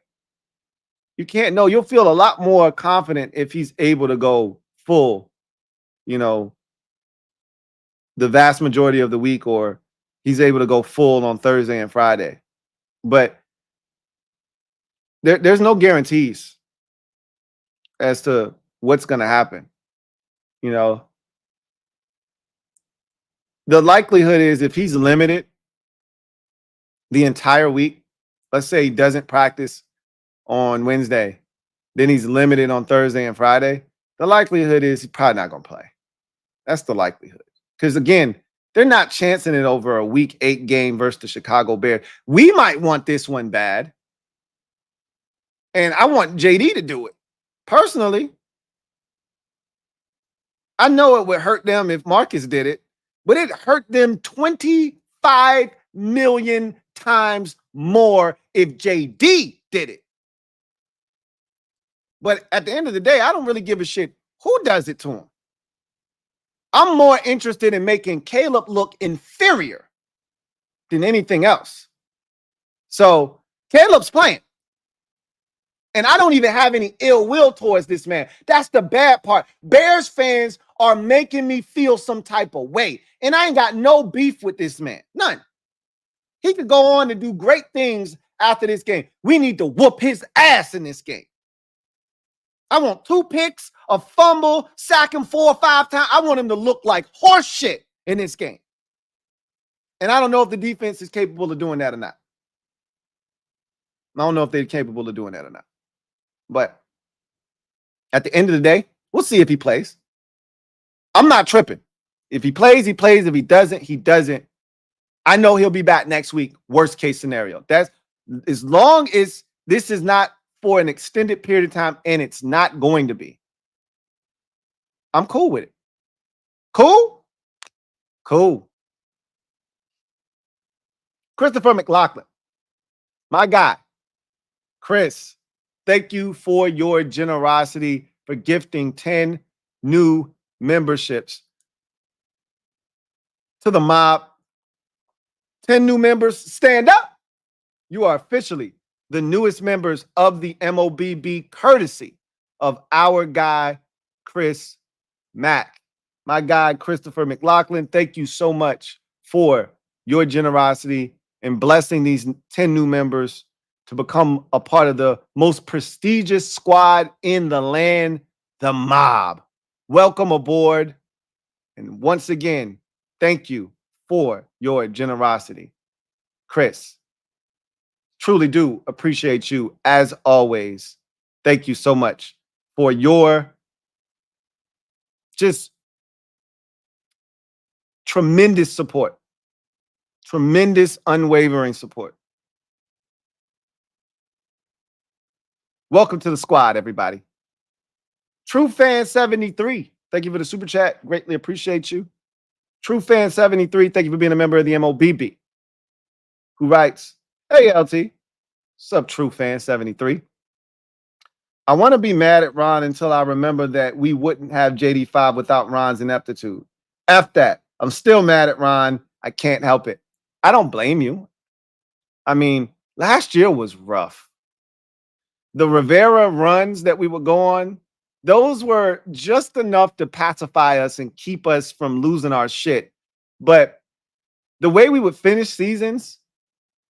You can't know. You'll feel a lot more confident if he's able to go full, you know, the vast majority of the week, or he's able to go full on Thursday and Friday. But there's no guarantees as to what's going to happen. You know, the likelihood is if he's limited the entire week, let's say he doesn't practice on Wednesday, then he's limited on Thursday and Friday, the likelihood is he's probably not going to play. That's the likelihood. Because again, they're not chancing it over a week 8 game versus the Chicago Bears. We might want this one bad. And I want JD to do it. Personally, I know it would hurt them if Marcus did it, but it hurt them 25 million times more if JD did it. But at the end of the day, I don't really give a shit who does it to him. I'm more interested in making Caleb look inferior than anything else. So Caleb's playing. And I don't even have any ill will towards this man. That's the bad part. Bears fans are making me feel some type of way. And I ain't got no beef with this man. None. He could go on to do great things after this game. We need to whoop his ass in this game. I want 2 picks, a fumble, sack him 4 or 5 times. I want him to look like horse shit in this game. And I don't know if the defense is capable of doing that or not. I don't know if they're capable of doing that or not. But at the end of the day, we'll see if he plays. I'm not tripping. If he plays, he plays. If he doesn't, he doesn't. I know he'll be back next week. Worst case scenario. That's as long as this is not for an extended period of time, and it's not going to be. I'm cool with it. Cool? Cool. Christopher McLaughlin. My guy. Chris, thank you for your generosity for gifting 10 new memberships to the mob. 10 new members. Stand up. You are officially the newest members of the MOBB, courtesy of our guy, Chris Mack. My guy, Christopher McLaughlin, thank you so much for your generosity and blessing these 10 new members to become a part of the most prestigious squad in the land, the mob. Welcome aboard. And once again, thank you for your generosity. Chris, truly do appreciate you as always. Thank you so much for your just tremendous support, tremendous unwavering support. Welcome to the squad, everybody. True Fan 73, thank you for the super chat. Greatly appreciate you. True Fan 73, thank you for being a member of the MOBB. Who writes, hey, LT. What's up, True Fan 73? I want to be mad at Ron until I remember that we wouldn't have JD5 without Ron's ineptitude. F that. I'm still mad at Ron. I can't help it. I don't blame you. I mean, last year was rough. The Rivera runs that we would go on, those were just enough to pacify us and keep us from losing our shit. But the way we would finish seasons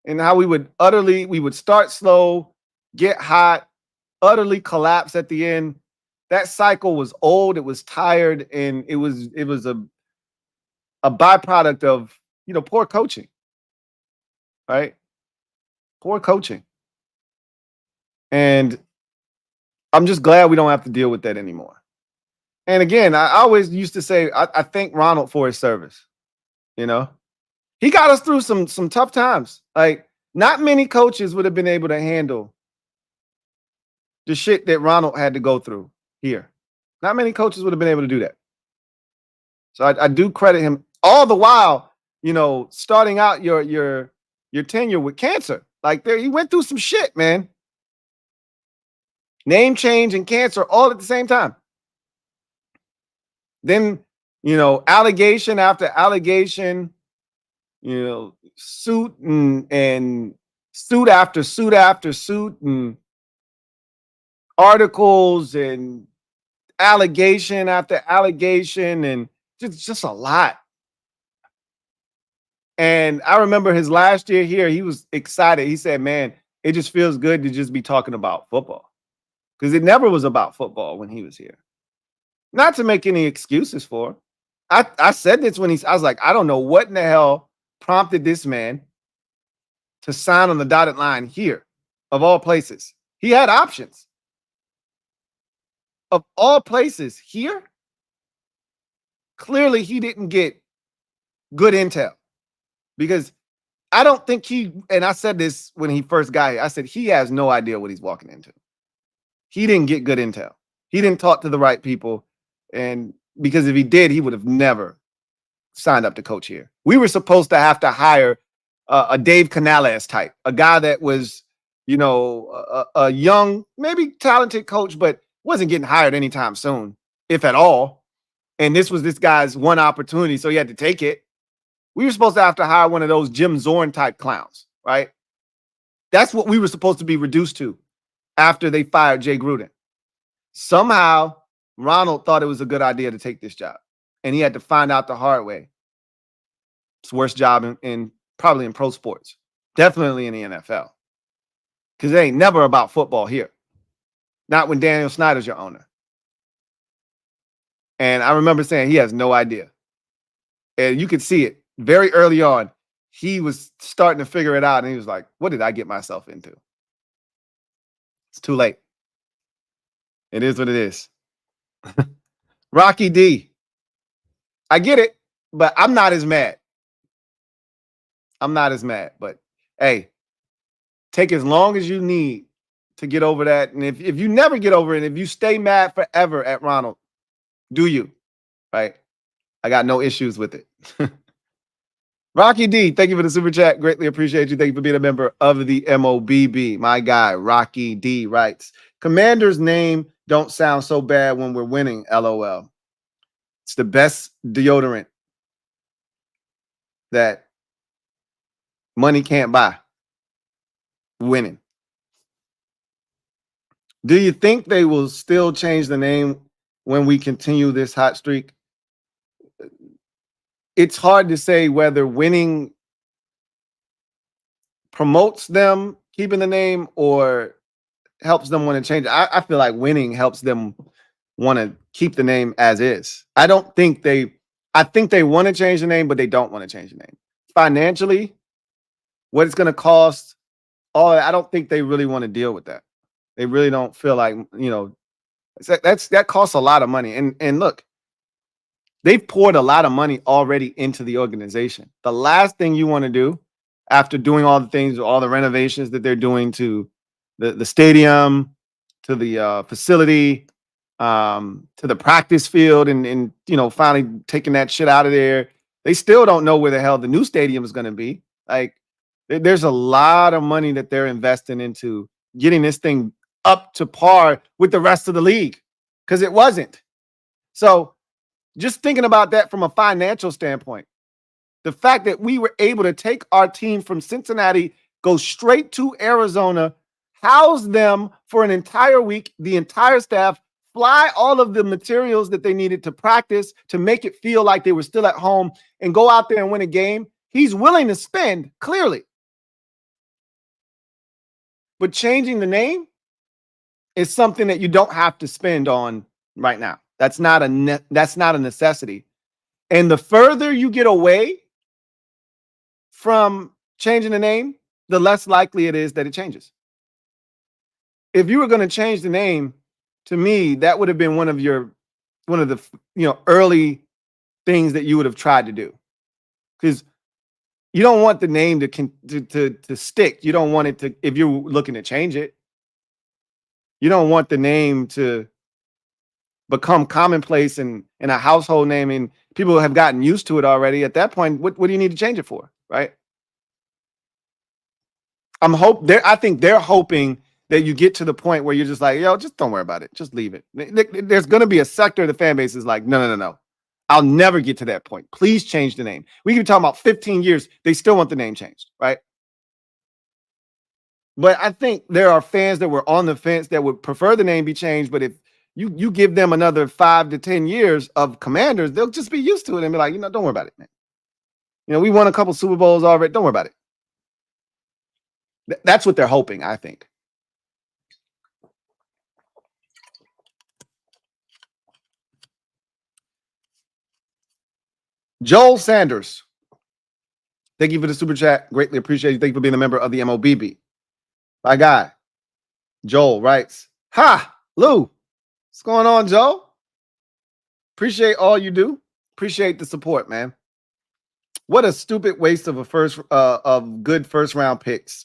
and how we would start slow, get hot, utterly collapse at the end. That cycle was old, it was tired, and it was a byproduct of, poor coaching. Right? Poor coaching. And I'm just glad we don't have to deal with that anymore. And again, I always used to say, I thank Ronald for his service. He got us through some tough times. Like, not many coaches would have been able to handle the shit that Ronald had to go through here. Not many coaches would have been able to do that. So I do credit him. All the while, starting out your tenure with cancer. Like he went through some shit, man. Name change and cancer all at the same time. Then, allegation after allegation, suit and suit after suit after suit, and articles and allegation after allegation, and just a lot. And I remember his last year here, he was excited. He said, man, it just feels good to just be talking about football. Because it never was about football when he was here. Not to make any excuses for him. I said this when I was like, I don't know what in the hell prompted this man to sign on the dotted line here, of all places. He had options. Of all places, here, clearly he didn't get good intel. Because I don't think and I said this when he first got here, I said he has no idea what he's walking into. He didn't get good intel. He didn't talk to the right people. And because if he did, he would have never signed up to coach here. We were supposed to have to hire a Dave Canales type, a guy that was, a young, maybe talented coach, but wasn't getting hired anytime soon, if at all. And this was this guy's one opportunity, so he had to take it. We were supposed to have to hire one of those Jim Zorn type clowns, right? That's what we were supposed to be reduced to after they fired Jay Gruden. Somehow, Ronald thought it was a good idea to take this job, and he had to find out the hard way. It's the worst job in probably in pro sports, definitely in the NFL, because it ain't never about football here. Not when Daniel Snyder's your owner. And I remember saying he has no idea, and you could see it very early on. He was starting to figure it out, and he was like, "What did I get myself into?" It's too late. It is what it is. Rocky D. I get it, but I'm not as mad. But hey, take as long as you need to get over that. And if you never get over it, if you stay mad forever at Ronald, do you? Right? I got no issues with it. Rocky D, thank you for the super chat. Greatly appreciate you. Thank you for being a member of the MOBB. My guy, Rocky D writes, Commander's name don't sound so bad when we're winning, LOL. It's the best deodorant that money can't buy. Winning. Do you think they will still change the name when we continue this hot streak? It's hard to say whether winning promotes them keeping the name or helps them want to change it. I feel like winning helps them want to keep the name as is. I think they want to change the name, but they don't want to change the name. Financially, what it's going to cost, I don't think they really want to deal with that. They really don't feel like, that costs a lot of money. And look, they've poured a lot of money already into the organization. The last thing you want to do after doing all the things, all the renovations that they're doing to the stadium, to the facility, to the practice field, and finally taking that shit out of there. They still don't know where the hell the new stadium is going to be. Like, there's a lot of money that they're investing into getting this thing up to par with the rest of the league, because it wasn't. So just thinking about that from a financial standpoint, the fact that we were able to take our team from Cincinnati, go straight to Arizona, house them for an entire week, the entire staff, fly all of the materials that they needed to practice to make it feel like they were still at home, and go out there and win a game, he's willing to spend, clearly. But changing the name is something that you don't have to spend on right now. That's not a necessity. And the further you get away from changing the name, the less likely it is that it changes. If you were going to change the name, to me, that would have been one of the early things that you would have tried to do, because you don't want the name to stick. You don't want it to, if you're looking to change it, you don't want the name to become commonplace and a household name, and people have gotten used to it already. At that point, what do you need to change it for, right? I think they're hoping that you get to the point where you're just like, yo, just don't worry about it. Just leave it. There's going to be a sector of the fan base is like, no. I'll never get to that point. Please change the name. We can be talking about 15 years. They still want the name changed, right? But I think there are fans that were on the fence that would prefer the name be changed. But if you give them another 5 to 10 years of Commanders, they'll just be used to it and be like, don't worry about it, man. We won a couple Super Bowls already. Don't worry about it. That's what they're hoping, I think. Joel Sanders, thank you for the super chat. Greatly appreciate you. Thank you for being a member of the MOBB. My guy, Joel writes, "Ha, Lou, what's going on, Joe? Appreciate all you do. Appreciate the support, man. What a stupid waste of of good first round picks.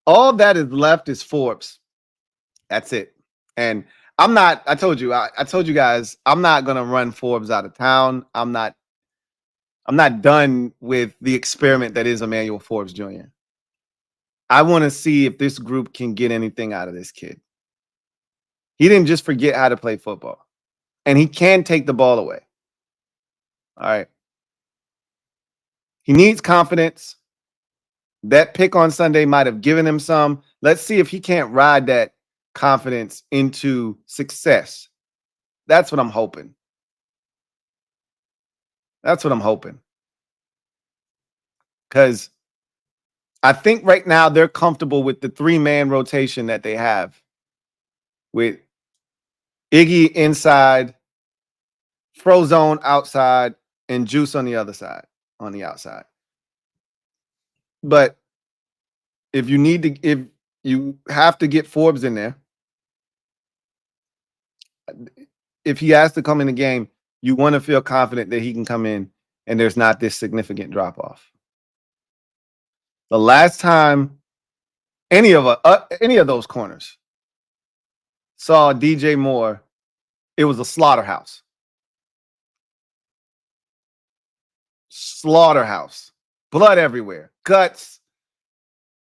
All that is left is Forbes. That's it. And I told you guys, I'm not gonna run Forbes out of town. I'm not done with the experiment that is Emanuel Forbes Jr. I want to see if this group can get anything out of this kid. He didn't just forget how to play football, and he can take the ball away. All right. He needs confidence. That pick on Sunday might have given him some. Let's see if he can't ride that confidence into success. That's what I'm hoping. Because I think right now they're comfortable with the 3-man rotation that they have with Iggy inside, Frozone outside, and Juice on the other side, on the outside. But if you have to get Forbes in there, if he has to come in the game, you want to feel confident that he can come in and there's not this significant drop off. The last time any of those corners saw DJ Moore, it was a slaughterhouse. Blood everywhere, guts.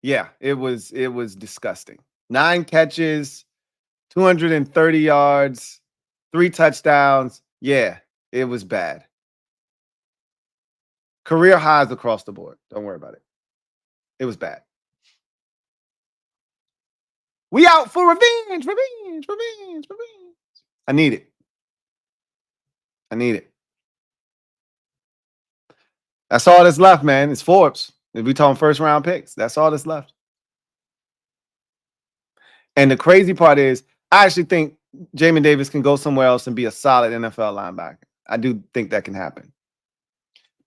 Yeah, it was disgusting. 9 catches, 230 yards, 3 touchdowns. Yeah, it was bad. Career highs across the board. Don't worry about it. It was bad. We out for revenge. I need it. That's all that's left, man. It's Forbes. If we talking first round picks, that's all that's left. And the crazy part is, I actually think Jamin Davis can go somewhere else and be a solid NFL linebacker. I do think that can happen.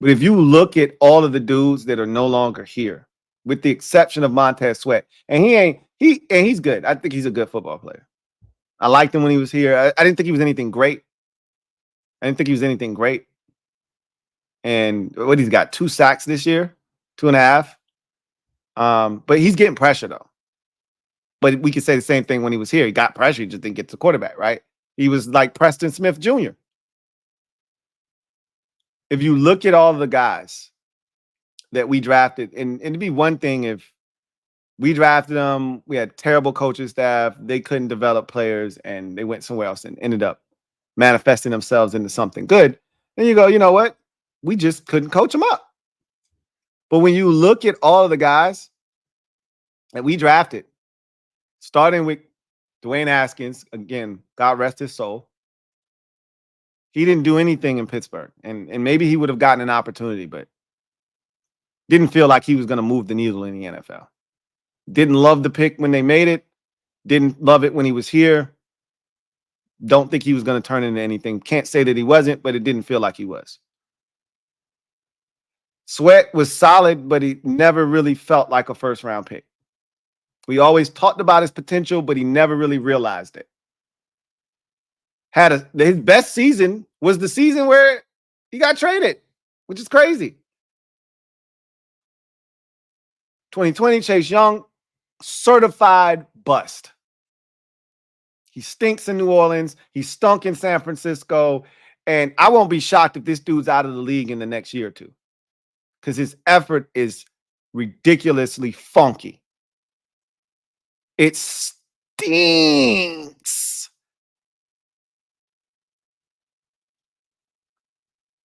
But if you look at all of the dudes that are no longer here, with the exception of Montez Sweat, and he's good. I think he's a good football player. I liked him when he was here. I didn't think he was anything great. And what he's got 2 sacks this year, 2.5. But he's getting pressure though. But we could say the same thing when he was here. He got pressure, he just didn't get to the quarterback, right? He was like Preston Smith Jr. If you look at all the guys that we drafted, and it'd be one thing if we drafted them, we had terrible coaching staff, they couldn't develop players, and they went somewhere else and ended up manifesting themselves into something good. And you go, you know what? We just couldn't coach them up. But when you look at all of the guys that we drafted, starting with Dwayne Haskins, again, God rest his soul, he didn't do anything in Pittsburgh. And maybe he would have gotten an opportunity, but didn't feel like he was going to move the needle in the NFL. Didn't love the pick when they made it. Didn't love it when he was here. Don't think he was going to turn into anything. Can't say that he wasn't, but it didn't feel like he was. Sweat was solid, but he never really felt like a first-round pick. We always talked about his potential, but he never really realized it. His best season was the season where he got traded, which is crazy. 2020, Chase Young, certified bust. He stinks in New Orleans. He stunk in San Francisco. And I won't be shocked if this dude's out of the league in the next year or two, because his effort is ridiculously funky. It stinks.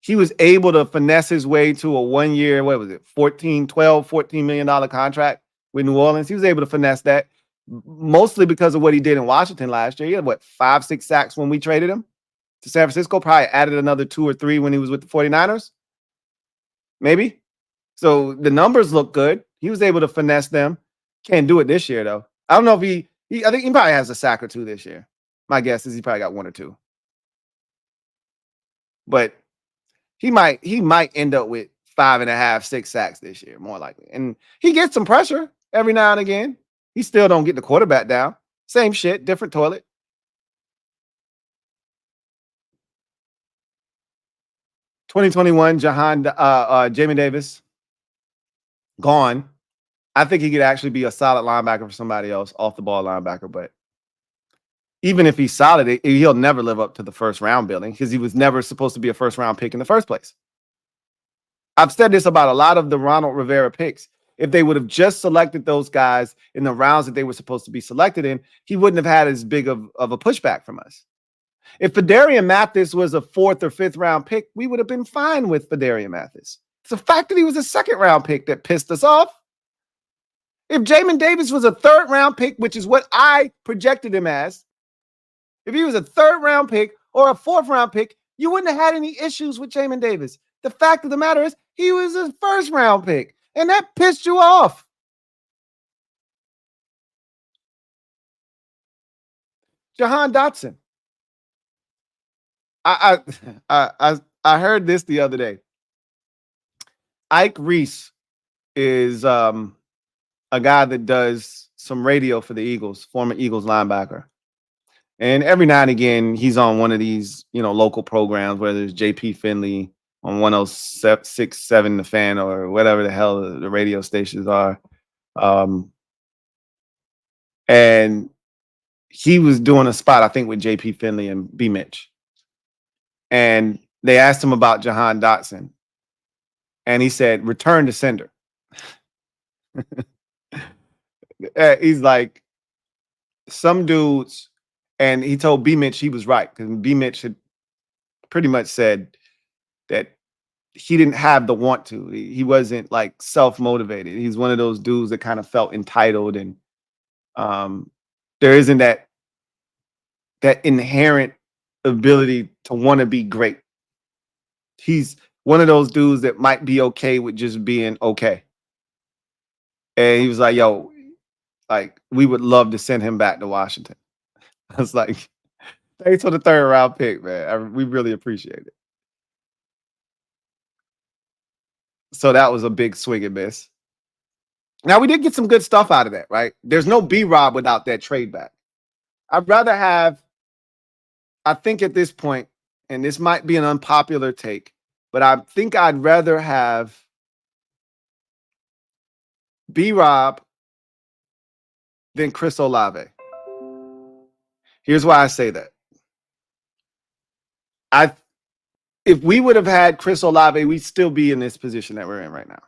He was able to finesse his way to a 1 year, what was it, $14 million contract with New Orleans. He was able to finesse that mostly because of what he did in Washington last year. He had, 5-6 sacks when we traded him to San Francisco, probably added another 2 or 3 when he was with the 49ers. Maybe. So the numbers look good. He was able to finesse them. Can't do it this year, though. I don't know if I think he probably has a sack or 2 this year. My guess is he probably got 1 or 2. But he might end up with 5.5, 6 sacks this year, more likely. And he gets some pressure every now and again. He still don't get the quarterback down. Same shit, different toilet. (2021) Jamin Davis gone. I think he could actually be a solid linebacker for somebody else, off the ball linebacker. But even if he's solid, he'll never live up to the first round billing, because he was never supposed to be a first round pick in the first place. I've said this about a lot of the Ronald Rivera picks. If they would have just selected those guys in the rounds that they were supposed to be selected in, he wouldn't have had as big of a pushback from us. If Phidarian Mathis was a 4th or 5th round pick, we would have been fine with Phidarian Mathis. It's the fact that he was a 2nd round pick that pissed us off. If Jamin Davis was a 3rd round pick, which is what I projected him as, if he was a 3rd round pick or a 4th round pick, you wouldn't have had any issues with Jamin Davis. The fact of the matter is he was a 1st round pick, and that pissed you off. Jahan Dotson. I heard this the other day. Ike Reese is a guy that does some radio for the Eagles, former Eagles linebacker. And every now and again, he's on one of these, local programs, whether it's JP Finley on 106.7 The Fan or whatever the hell the radio stations are. And he was doing a spot, I think, with JP Finley and B. Mitch. And they asked him about Jahan Dotson. And he said, return to sender. He's like, some dudes, and he told B. Mitch he was right, because B. Mitch had pretty much said that he didn't have the want to. He wasn't like self-motivated. He's one of those dudes that kind of felt entitled, and there isn't that inherent ability to want to be great. He's one of those dudes that might be okay with just being okay. And he was like, yo, like, we would love to send him back to Washington. I was like, thanks for the 3rd round pick, man. We really appreciate it. So that was a big swing and miss. Now, we did get some good stuff out of that, right? There's no B-Rob without that trade back. I'd rather have, I think at this point, and this might be an unpopular take, but I think I'd rather have B-Rob than Chris Olave. Here's why I say that. If we would have had Chris Olave, we'd still be in this position that we're in right now.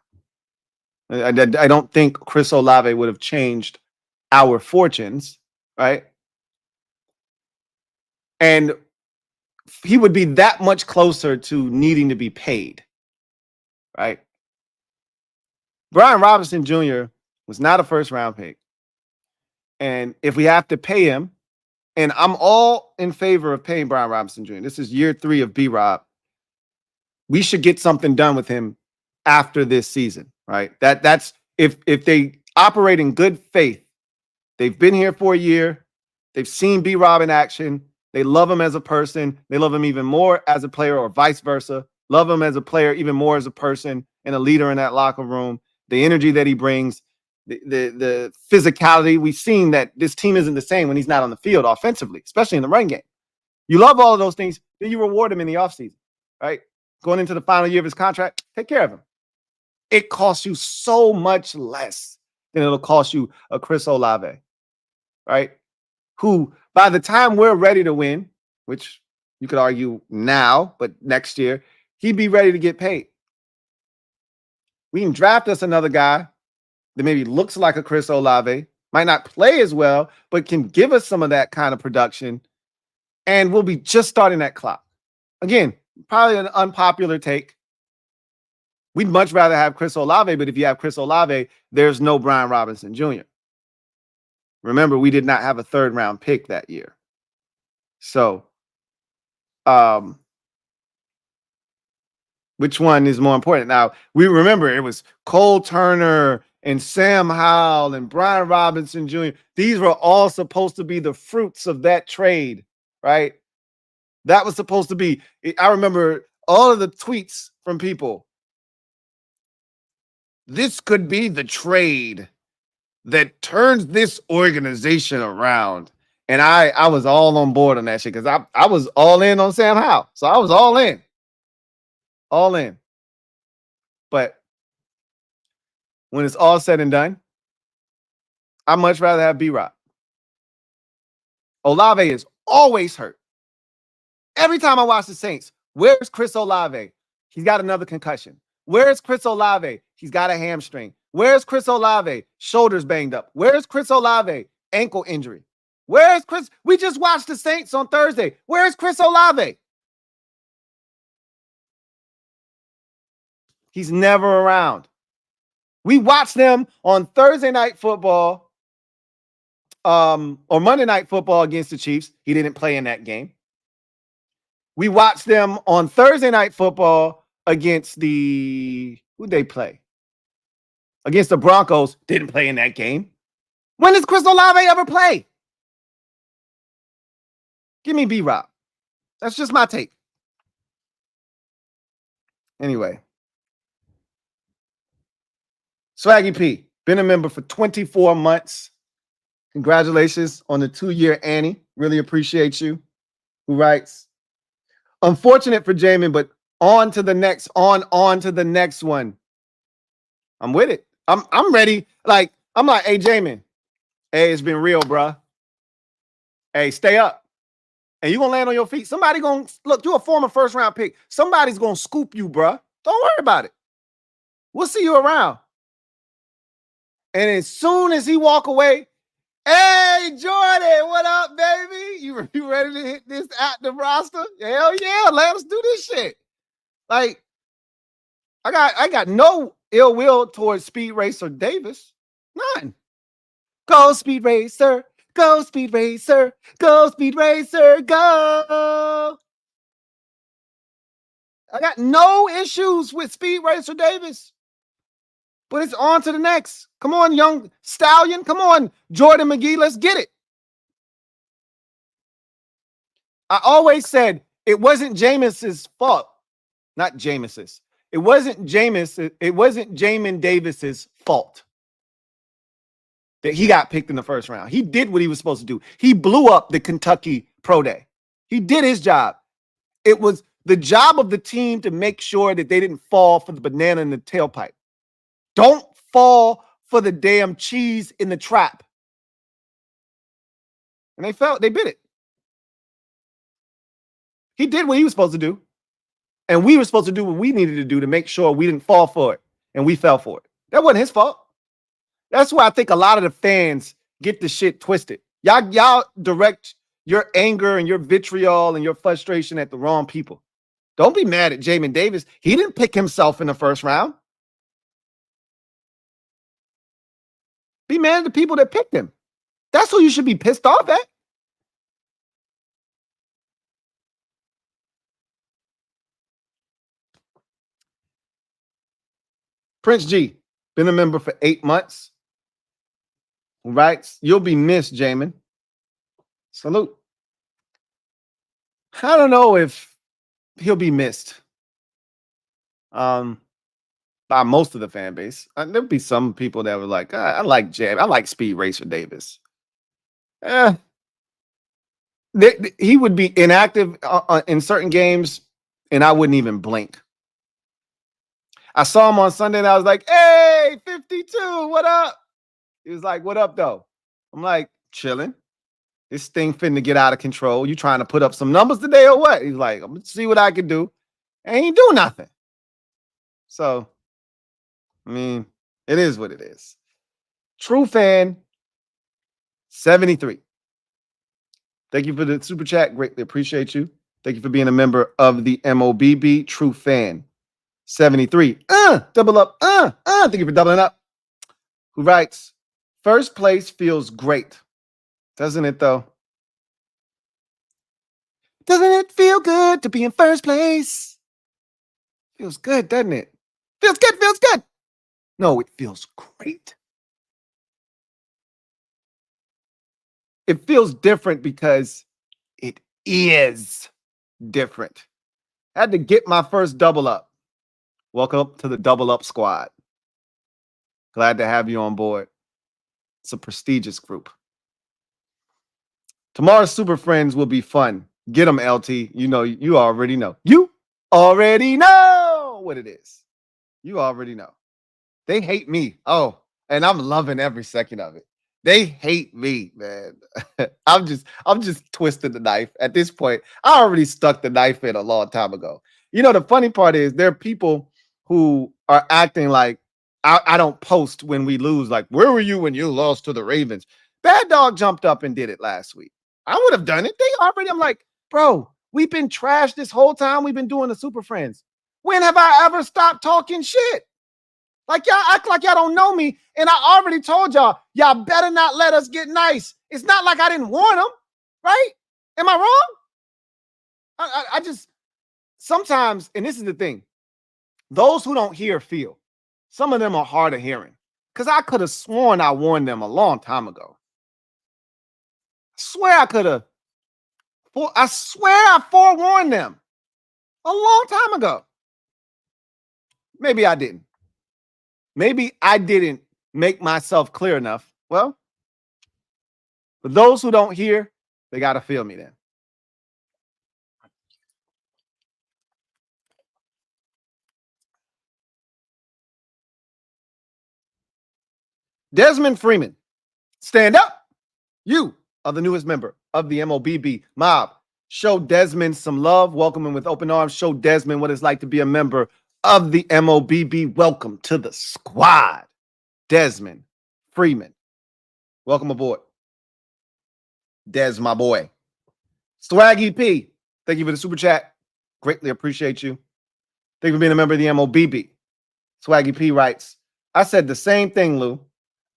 I don't think Chris Olave would have changed our fortunes, right? And he would be that much closer to needing to be paid, right? Brian Robinson Jr. was not a 1st round pick. And if we have to pay him, and I'm all in favor of paying Brian Robinson Jr. This is year 3 of B-Rob. We should get something done with him after this season, right? That's if they operate in good faith. They've been here for a year. They've seen B-Rob in action. They love him as a person. They love him even more as a player, or vice versa. Love him as a player even more as a person and a leader in that locker room. The energy that he brings, the physicality. We've seen that this team isn't the same when he's not on the field offensively, especially in the run game. You love all of those things, then you reward him in the offseason, right? Going into the final year of his contract, take care of him. It costs you so much less than it'll cost you a Chris Olave, right? Who By the time we're ready to win, which you could argue now, but next year, he'd be ready to get paid. We can draft us another guy that maybe looks like a Chris Olave, might not play as well, but can give us some of that kind of production, and we'll be just starting that clock. Again, probably an unpopular take. We'd much rather have Chris Olave, but if you have Chris Olave, there's no Brian Robinson Jr. Remember, we did not have a third-round pick that year. So, which one is more important? Now, we remember it was Cole Turner and Sam Howell and Brian Robinson Jr. These were all supposed to be the fruits of that trade, right? That was supposed to be, I remember all of the tweets from people. This could be the trade that turns this organization around. And I was all on board on that shit because I was all in on Sam Howell. So I was all in. All in. But when it's all said and done, I'd much rather have B-Rock. Olave is always hurt. Every time I watch the Saints, where's Chris Olave? He's got another concussion. Where's Chris Olave? He's got a hamstring. Where's Chris Olave? Shoulders banged up. Where's Chris Olave? Ankle injury. Where's Chris? We just watched the Saints on Thursday. Where's Chris Olave? He's never around. We watched them on Thursday Night Football or Monday Night Football against the Chiefs. He didn't play in that game. We watched them on Thursday Night Football against who'd they play? Against the Broncos. Didn't play in that game. When does Chris Olave ever play? Give me B-Rock. That's just my take. Anyway. Swaggy P, been a member for 24 months. Congratulations on the 2-year Annie. Really appreciate you. Who writes, unfortunate for Jamin, but on to the next one. I'm with it. I'm ready. I'm like, hey, Jamin. Hey, it's been real, bruh. Hey, stay up. And you're going to land on your feet. Somebody going to, look, you're a former first-round pick. Somebody's going to scoop you, bruh. Don't worry about it. We'll see you around. And as soon as he walk away, hey, Jordan, what up, baby? You ready to hit this active roster? Hell yeah, let us do this shit. Like, I got no ill will towards Speed Racer Davis. None. Go, Speed Racer. Go, Speed Racer. Go, Speed Racer. Go. I got no issues with Speed Racer Davis. But it's on to the next. Come on, young stallion. Come on, Jordan McGee. Let's get it. I always said it wasn't Jameis's fault. Not Jameis's. It wasn't Jameis. It wasn't Jamin Davis's fault that he got picked in the first round. He did what he was supposed to do. He blew up the Kentucky Pro Day. He did his job. It was the job of the team to make sure that they didn't fall for the banana in the tailpipe. Don't fall for the damn cheese in the trap. And they bit it. He did what he was supposed to do. And we were supposed to do what we needed to do to make sure we didn't fall for it. And we fell for it. That wasn't his fault. That's why I think a lot of the fans get the shit twisted. Y'all direct your anger and your vitriol and your frustration at the wrong people. Don't be mad at Jamin Davis. He didn't pick himself in the first round. Be mad at the people that picked him. That's who you should be pissed off at. Prince G, been a member for 8 months. Right? You'll be missed, Jamin. Salute. I don't know if he'll be missed. By most of the fan base. There'll be some people that were like, I like Jam. I like Speed Racer Davis. He would be inactive in certain games, and I wouldn't even blink. I saw him on Sunday, and I was like, hey, 52, what up? He was like, what up, though? I'm like, chilling. This thing finna get out of control. You trying to put up some numbers today or what? He's like, I'm gonna see what I can do. Ain't do nothing. So, I mean, it is what it is. True fan 73. Thank you for the super chat. Greatly appreciate you. Thank you for being a member of the MOBB. True fan 73. Double up. Thank you for doubling up. Who writes, first place feels great. Doesn't it though? Doesn't it feel good to be in first place? Feels good, doesn't it? Feels good. No, it feels great. It feels different because it is different. I had to get my first double up. Welcome to the double up squad. Glad to have you on board. It's a prestigious group. Tomorrow's Super Friends will be fun. Get them, LT. You already know. You already know what it is. You already know. They hate me. Oh, and I'm loving every second of it. They hate me, man. I'm just twisting the knife. At this point, I already stuck the knife in a long time ago. The funny part is there are people who are acting like I don't post when we lose. Like, where were you when you lost to the Ravens? Bad Dog jumped up and did it last week. I would have done it. I'm like, bro, we've been trashed this whole time. We've been doing the Super Friends. When have I ever stopped talking shit? Like, y'all act like y'all don't know me. And I already told y'all better not let us get nice. It's not like I didn't warn them, right? Am I wrong? I just, sometimes, and this is the thing, those who don't hear feel. Some of them are hard of hearing. Because I could have sworn I warned them a long time ago. I swear I forewarned them a long time ago. Maybe I didn't. Maybe I didn't make myself clear enough. Well, for those who don't hear, they got to feel me then. Desmond Freeman, stand up. You are the newest member of the MOBB mob. Show Desmond some love. Welcome him with open arms. Show Desmond what it's like to be a member of the MOBB. Welcome to the squad. Desmond Freeman. Welcome aboard. Des, my boy. Swaggy P, thank you for the super chat. Greatly appreciate you. Thank you for being a member of the MOBB. Swaggy P writes, I said the same thing, Lou.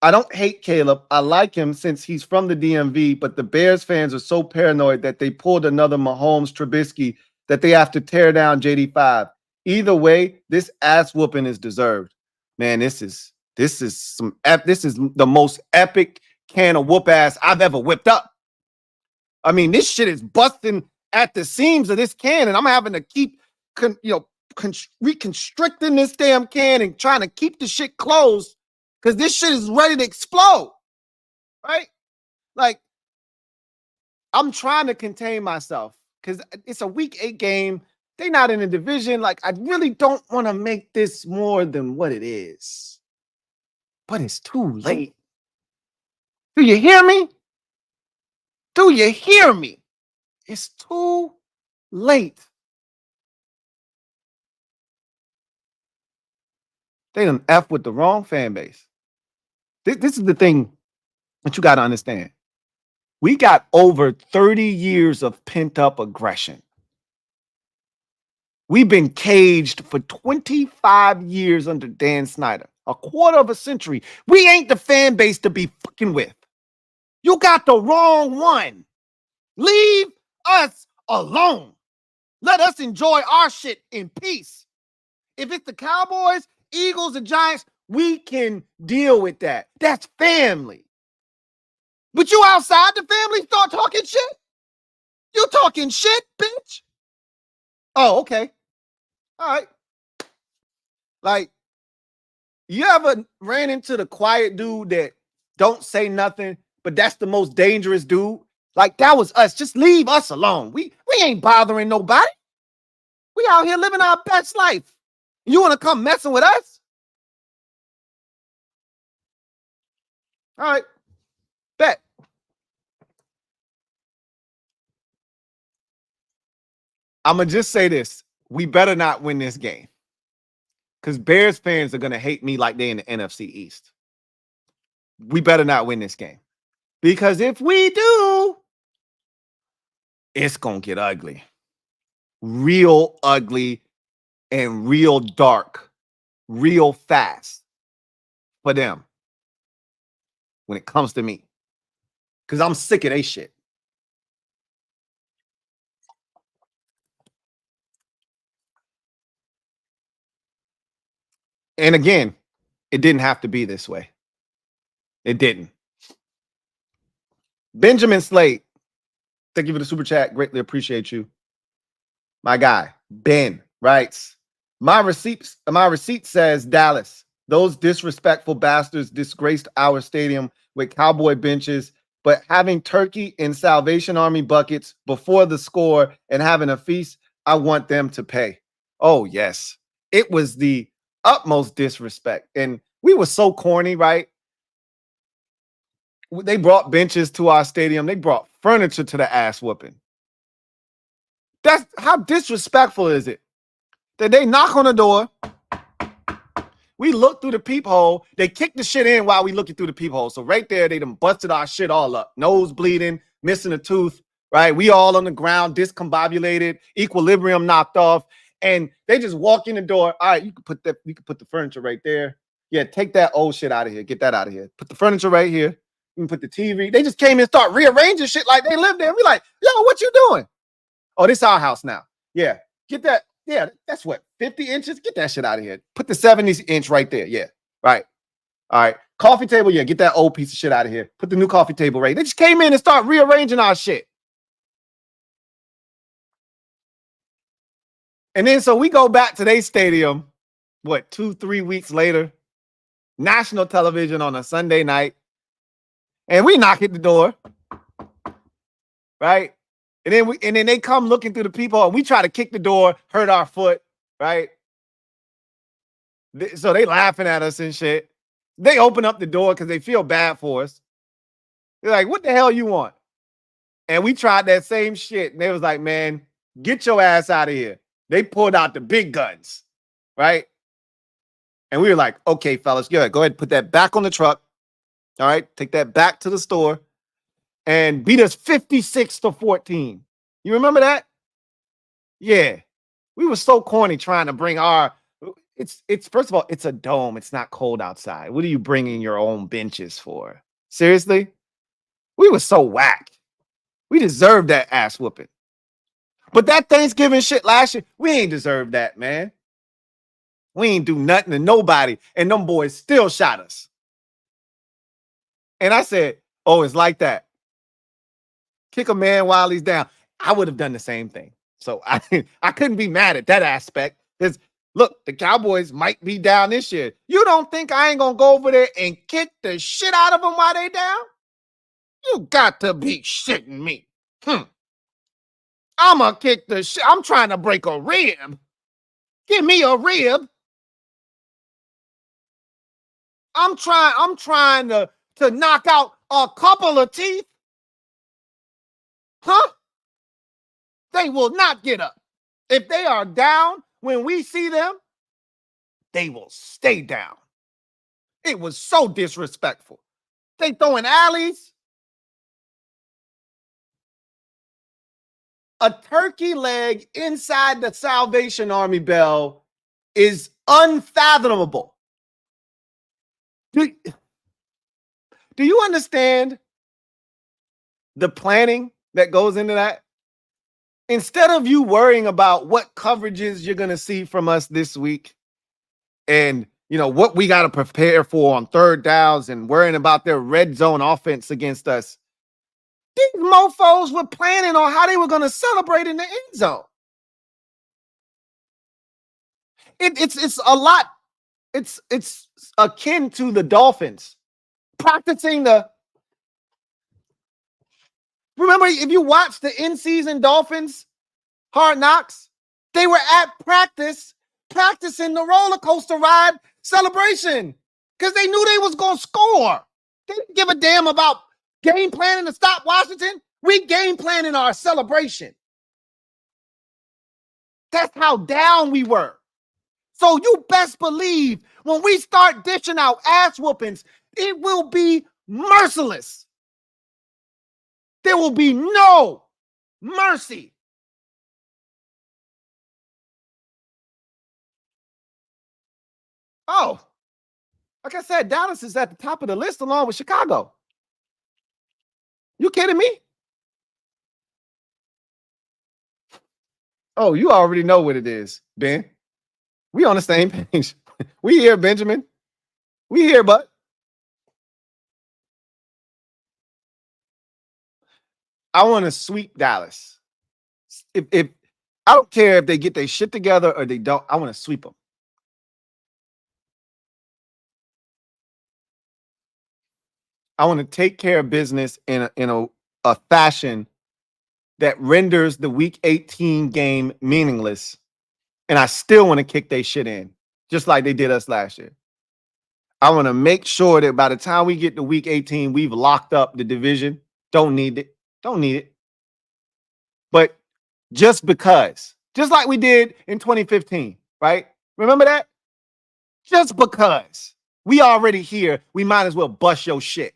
I don't hate Caleb. I like him since he's from the DMV, but the Bears fans are so paranoid that they pulled another Mahomes Trubisky that they have to tear down JD5. Either way, this ass whooping is deserved. Man, this is the most epic can of whoop ass I've ever whipped up. I mean, this shit is busting at the seams of this can, and I'm having to keep reconstricting this damn can and trying to keep the shit closed. Because this shit is ready to explode, right? Like, I'm trying to contain myself because it's a week 8 game. They're not in a division. Like, I really don't want to make this more than what it is. But it's too late. Do you hear me? Do you hear me? It's too late. They done F with the wrong fan base. This is the thing that you got to understand. We got over 30 years of pent-up aggression. We've been caged for 25 years under Dan Snyder, a quarter of a century. We ain't the fan base to be fucking with. You got the wrong one. Leave us alone. Let us enjoy our shit in peace. If it's the Cowboys, Eagles, and Giants, we can deal with that. That's family. But you outside the family start talking shit? You talking shit, bitch? Oh, okay. All right. Like, you ever ran into the quiet dude that don't say nothing, but that's the most dangerous dude? Like, that was us. Just leave us alone. We ain't bothering nobody. We out here living our best life. You want to come messing with us? All right. Bet. I'm going to just say this. We better not win this game. Because Bears fans are going to hate me like they in the NFC East. We better not win this game. Because if we do, it's going to get ugly. Real ugly and real dark. Real fast for them when it comes to me. Because I'm sick of they shit. And again, it didn't have to be this way. It didn't. Benjamin Slate, thank you for the super chat. Greatly appreciate you. My guy, Ben, writes, my receipt says Dallas. Those disrespectful bastards disgraced our stadium with cowboy benches, but having turkey in Salvation Army buckets before the score and having a feast, I want them to pay. Oh, yes. It was the utmost disrespect. And we were so corny, right? They brought benches to our stadium. They brought furniture to the ass whooping. That's how disrespectful is it? That they knock on the door. We look through the peephole. They kick the shit in while we looking through the peephole. So right there, they done busted our shit all up. Nose bleeding, missing a tooth, right? We all on the ground, discombobulated, equilibrium knocked off. And they just walk in the door. All right, you can put the furniture right there. Yeah, take that old shit out of here. Get that out of here. Put the furniture right here. You can put the TV. They just came and start rearranging shit like they lived there. We like, yo, what you doing? Oh, this our house now. Yeah, get that. Yeah, that's what, 50 inches? Get that shit out of here. Put the 70-inch right there. Yeah, right. All right. Coffee table, yeah, get that old piece of shit out of here. Put the new coffee table right. They just came in and start rearranging our shit. And then so we go back to their stadium, what, 2-3 weeks later, national television on a Sunday night, and we knock at the door, right? And then they come looking through the peephole, and we try to kick the door, hurt our foot, right? So they laughing at us and shit. They open up the door because they feel bad for us. They're like, what the hell you want? And we tried that same shit. And they was like, man, get your ass out of here. They pulled out the big guns, right? And we were like, okay, fellas, go ahead and put that back on the truck. All right, take that back to the store. And beat us 56-14. You remember that? Yeah. We were so corny trying to bring our it's first of all, it's a dome. It's not cold outside. What are you bringing your own benches for? Seriously? We were so whack. We deserved that ass whooping. But that Thanksgiving shit last year, we ain't deserved that, man. We ain't do nothing to nobody, and them boys still shot us. And I said, oh, it's like that. Kick a man while he's down. I would have done the same thing. So I couldn't be mad at that aspect. Because look, the Cowboys might be down this year. You don't think I ain't gonna go over there and kick the shit out of them while they down? You got to be shitting me. I'ma kick the shit. I'm trying to break a rib. Give me a rib. I'm trying to knock out a couple of teeth. Huh? They will not get up. If they are down when we see them, they will stay down. It was so disrespectful. They throwing alleys. A turkey leg inside the Salvation Army bell is unfathomable. Do you understand the planning that goes into that? Instead of you worrying about what coverages you're going to see from us this week and, you know, what we got to prepare for on third downs and worrying about their red zone offense against us, these mofos were planning on how they were going to celebrate in the end zone. It's a lot. It's akin to the Dolphins practicing the. Remember, if you watch the in-season Dolphins Hard Knocks, they were at practicing the roller coaster ride celebration because they knew they was going to score. They didn't give a damn about game planning to stop Washington. We game planning our celebration. That's how down we were. So you best believe when we start dishing out ass whoopings, it will be merciless. There will be no mercy. Oh, like I said, Dallas is at the top of the list along with Chicago. You kidding me? Oh, you already know what it is, Ben. We on the same page. We here, Benjamin. We here, bud. I want to sweep Dallas. If I don't care if they get their shit together or they don't, I want to sweep them. I want to take care of business in a fashion that renders the Week 18 game meaningless, and I still want to kick their shit in, just like they did us last year. I want to make sure that by the time we get to Week 18, we've locked up the division. Don't need it. Don't need it. But just because, just like we did in 2015, right? Remember that? Just because we already here, we might as well bust your shit.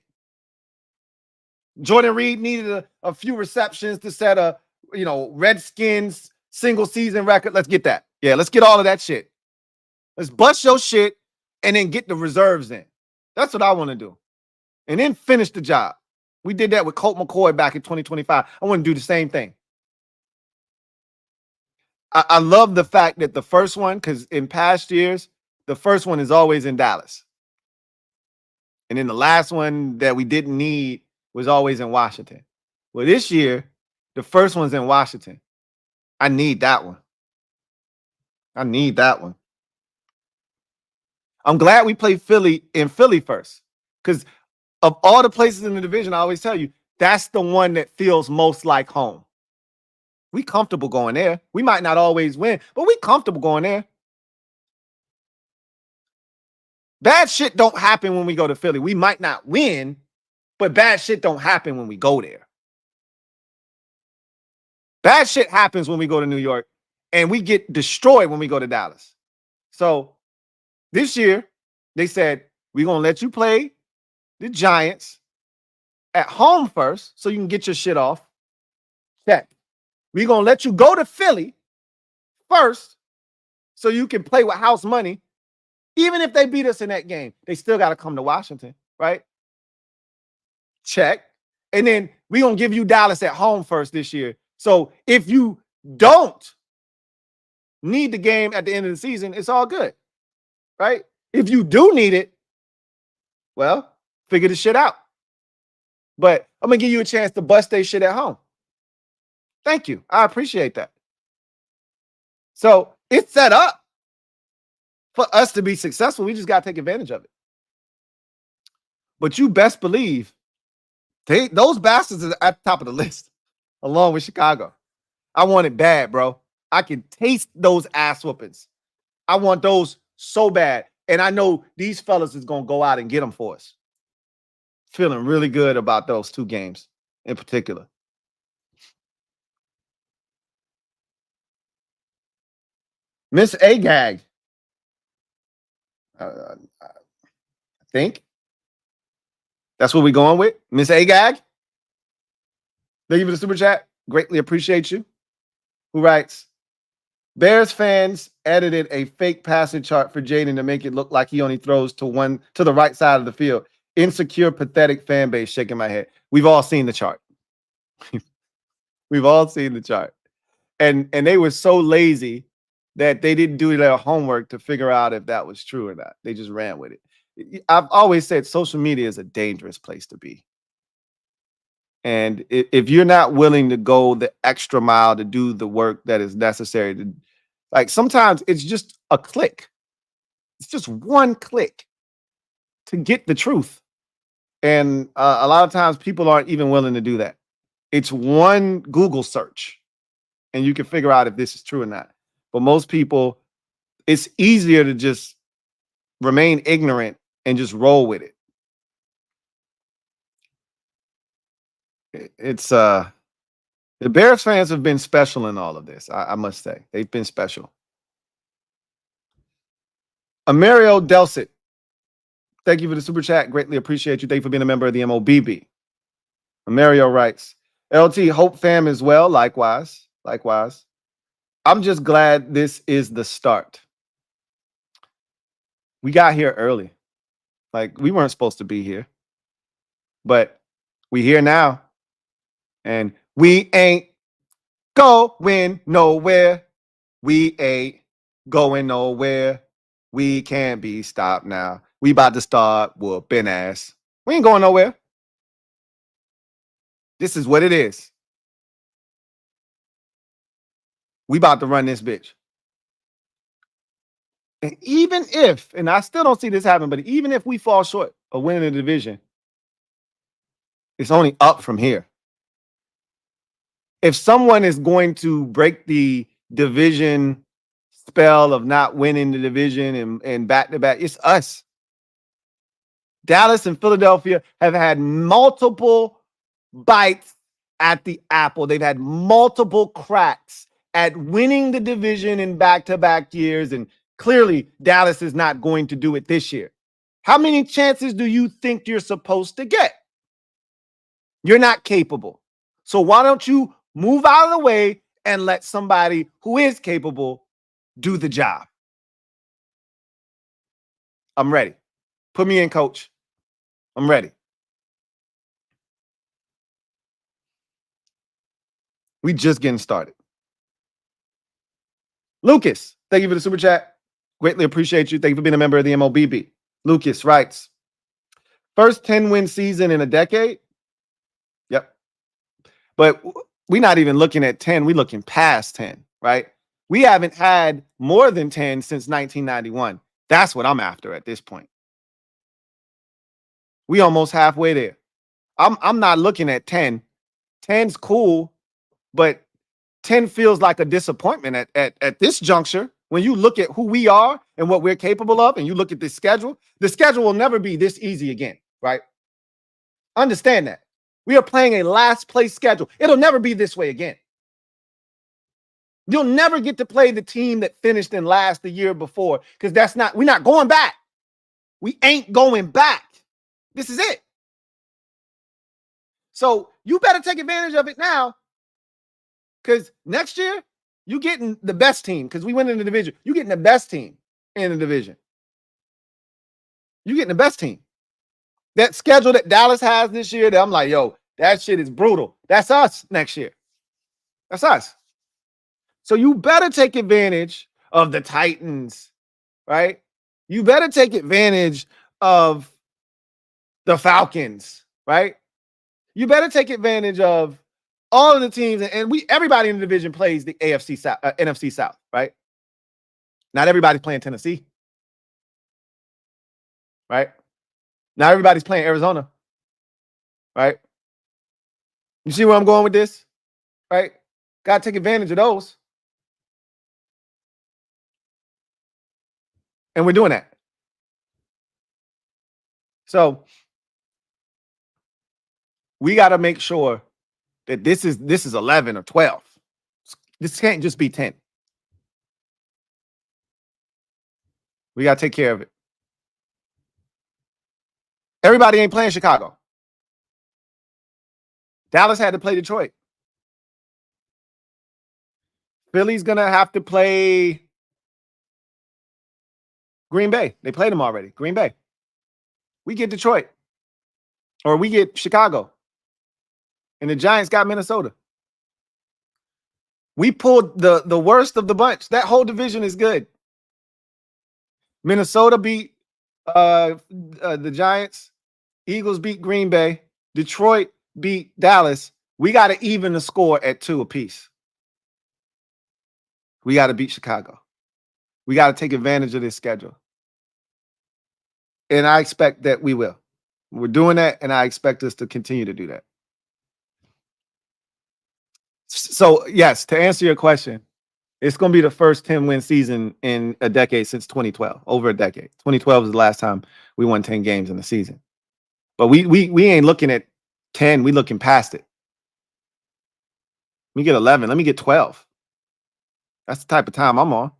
Jordan Reed needed a few receptions to set a, Redskins single season record. Let's get that. Yeah, let's get all of that shit. Let's bust your shit and then get the reserves in. That's what I want to do. And then finish the job. We did that with Colt McCoy back in 2025. I want to do the same thing. I love the fact that the first one, because in past years, the first one is always in Dallas. And then the last one that we didn't need was always in Washington. Well, this year, the first one's in Washington. I need that one. I need that one. I'm glad we played Philly in Philly first, because of all the places in the division, I always tell you, that's the one that feels most like home. We comfortable going there. We might not always win, but we comfortable going there. Bad shit don't happen when we go to Philly. We might not win, but bad shit don't happen when we go there. Bad shit happens when we go to New York, and we get destroyed when we go to Dallas. So this year, they said, we're going to let you play the Giants at home first so you can get your shit off. Check. We're going to let you go to Philly first so you can play with house money. Even if they beat us in that game, they still got to come to Washington, right? Check. And then we're going to give you Dallas at home first this year. So if you don't need the game at the end of the season, it's all good, right? If you do need it, well, figure the shit out. But I'm going to give you a chance to bust their shit at home. Thank you. I appreciate that. So it's set up for us to be successful. We just got to take advantage of it. But you best believe those bastards are at the top of the list, along with Chicago. I want it bad, bro. I can taste those ass whoopings. I want those so bad. And I know these fellas is going to go out and get them for us. Feeling really good about those two games in particular. Miss Agag. I think that's what we're going with. Miss Agag. Thank you for the super chat. Greatly appreciate you. Who writes, Bears fans edited a fake passing chart for Jaden to make it look like he only throws to the right side of the field. Insecure, pathetic fan base. Shaking my head. We've all seen the chart. We've all seen the chart. And they were so lazy that they didn't do their homework to figure out if that was true or not. They just ran with it. I've always said social media is a dangerous place to be. And if you're not willing to go the extra mile to do the work that is necessary to, like, sometimes it's just a click. It's just one click to get the truth. And a lot of times people aren't even willing to do that. It's one Google search and you can figure out if this is true or not. But most people, it's easier to just remain ignorant and just roll with it. It's The Bears fans have been special in all of this. I must say, they've been special. Amario Delcit, thank you for the super chat. Greatly appreciate you. Thank you for being a member of the MOBB. Amario writes, LT, Hope fam as well. Likewise. Likewise. I'm just glad this is the start. We got here early. Like, we weren't supposed to be here. But we here now. And we ain't going nowhere. We ain't going nowhere. We can't be stopped now. We about to start whooping ass. We ain't going nowhere. This is what it is. We about to run this bitch. And even if, and I still don't see this happen, but even if we fall short of winning the division, it's only up from here. If someone is going to break the division spell of not winning the division and back-to-back, it's us. Dallas and Philadelphia have had multiple bites at the apple. They've had multiple cracks at winning the division in back-to-back years, and clearly Dallas is not going to do it this year. How many chances do you think you're supposed to get? You're not capable. So why don't you move out of the way and let somebody who is capable do the job? I'm ready. Put me in, coach. I'm ready. We just getting started. Lucas, thank you for the super chat. Greatly appreciate you. Thank you for being a member of the MOBB. Lucas writes, first 10-win season in a decade. Yep. But we're not even looking at 10. We're looking past 10, right? We haven't had more than 10 since 1991. That's what I'm after at this point. We almost halfway there. I'm not looking at 10. 10's cool, but 10 feels like a disappointment at this juncture. When you look at who we are and what we're capable of, and you look at this schedule, the schedule will never be this easy again, right? Understand that. We are playing a last place schedule. It'll never be this way again. You'll never get to play the team that finished in last the year before, because we're not going back. We ain't going back. This is it. So you better take advantage of it now, because next year you're getting the best team, because we win in the division. You're getting the best team in the division. You're getting the best team. That schedule that Dallas has this year, that I'm like, yo, that shit is brutal. That's us next year. That's us. So you better take advantage of the Titans, right? You better take advantage of the Falcons, right? You better take advantage of all of the teams, and everybody in the division plays the NFC South, NFC South, right? Not everybody's playing Tennessee, right? Not everybody's playing Arizona, right? You see where I'm going with this, right? Got to take advantage of those. And we're doing that. So we got to make sure that this is 11 or 12. This can't just be 10. We got to take care of it. Everybody ain't playing Chicago. Dallas had to play Detroit. Philly's going to have to play Green Bay. They played them already. Green Bay. We get Detroit. Or we get Chicago. And the Giants got Minnesota. We pulled the worst of the bunch. That whole division is good. Minnesota beat the Giants. Eagles beat Green Bay. Detroit beat Dallas. We got to even the score at 2 apiece. We got to beat Chicago. We got to take advantage of this schedule. And I expect that we will. We're doing that, and I expect us to continue to do that. So, yes, to answer your question, it's going to be the first 10-win season in a decade since 2012, over a decade. 2012 is the last time we won 10 games in the season. But we ain't looking at 10. We looking past it. me get 11. Let me get 12. That's the type of time I'm on.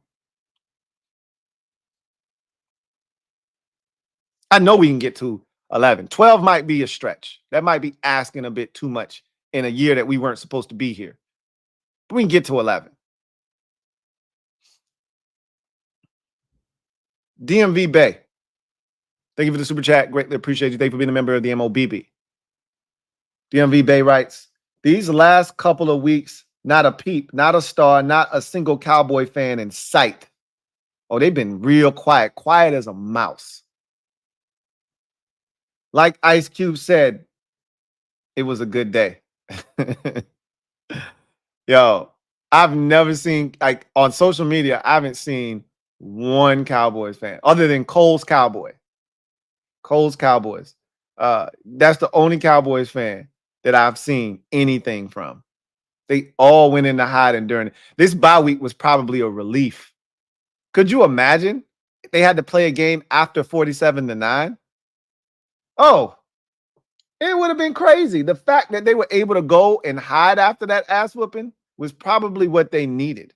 I know we can get to 11. 12 might be a stretch. That might be asking a bit too much in a year that we weren't supposed to be here. But we can get to 11. DMV Bay. Thank you for the super chat. Greatly appreciate you. Thank you for being a member of the MOBB. DMV Bay writes, these last couple of weeks, not a peep, not a star, not a single Cowboy fan in sight. Oh, they've been real quiet, quiet as a mouse. Like Ice Cube said, it was a good day. Yo, I've never seen, like on social media, I haven't seen one Cowboys fan other than Cole's Cowboy. Cole's Cowboys. That's the only Cowboys fan that I've seen anything from. They all went into hiding during it. This bye week was probably a relief. Could you imagine if they had to play a game after 47-9? Oh, it would have been crazy. The fact that they were able to go and hide after that ass whooping was probably what they needed.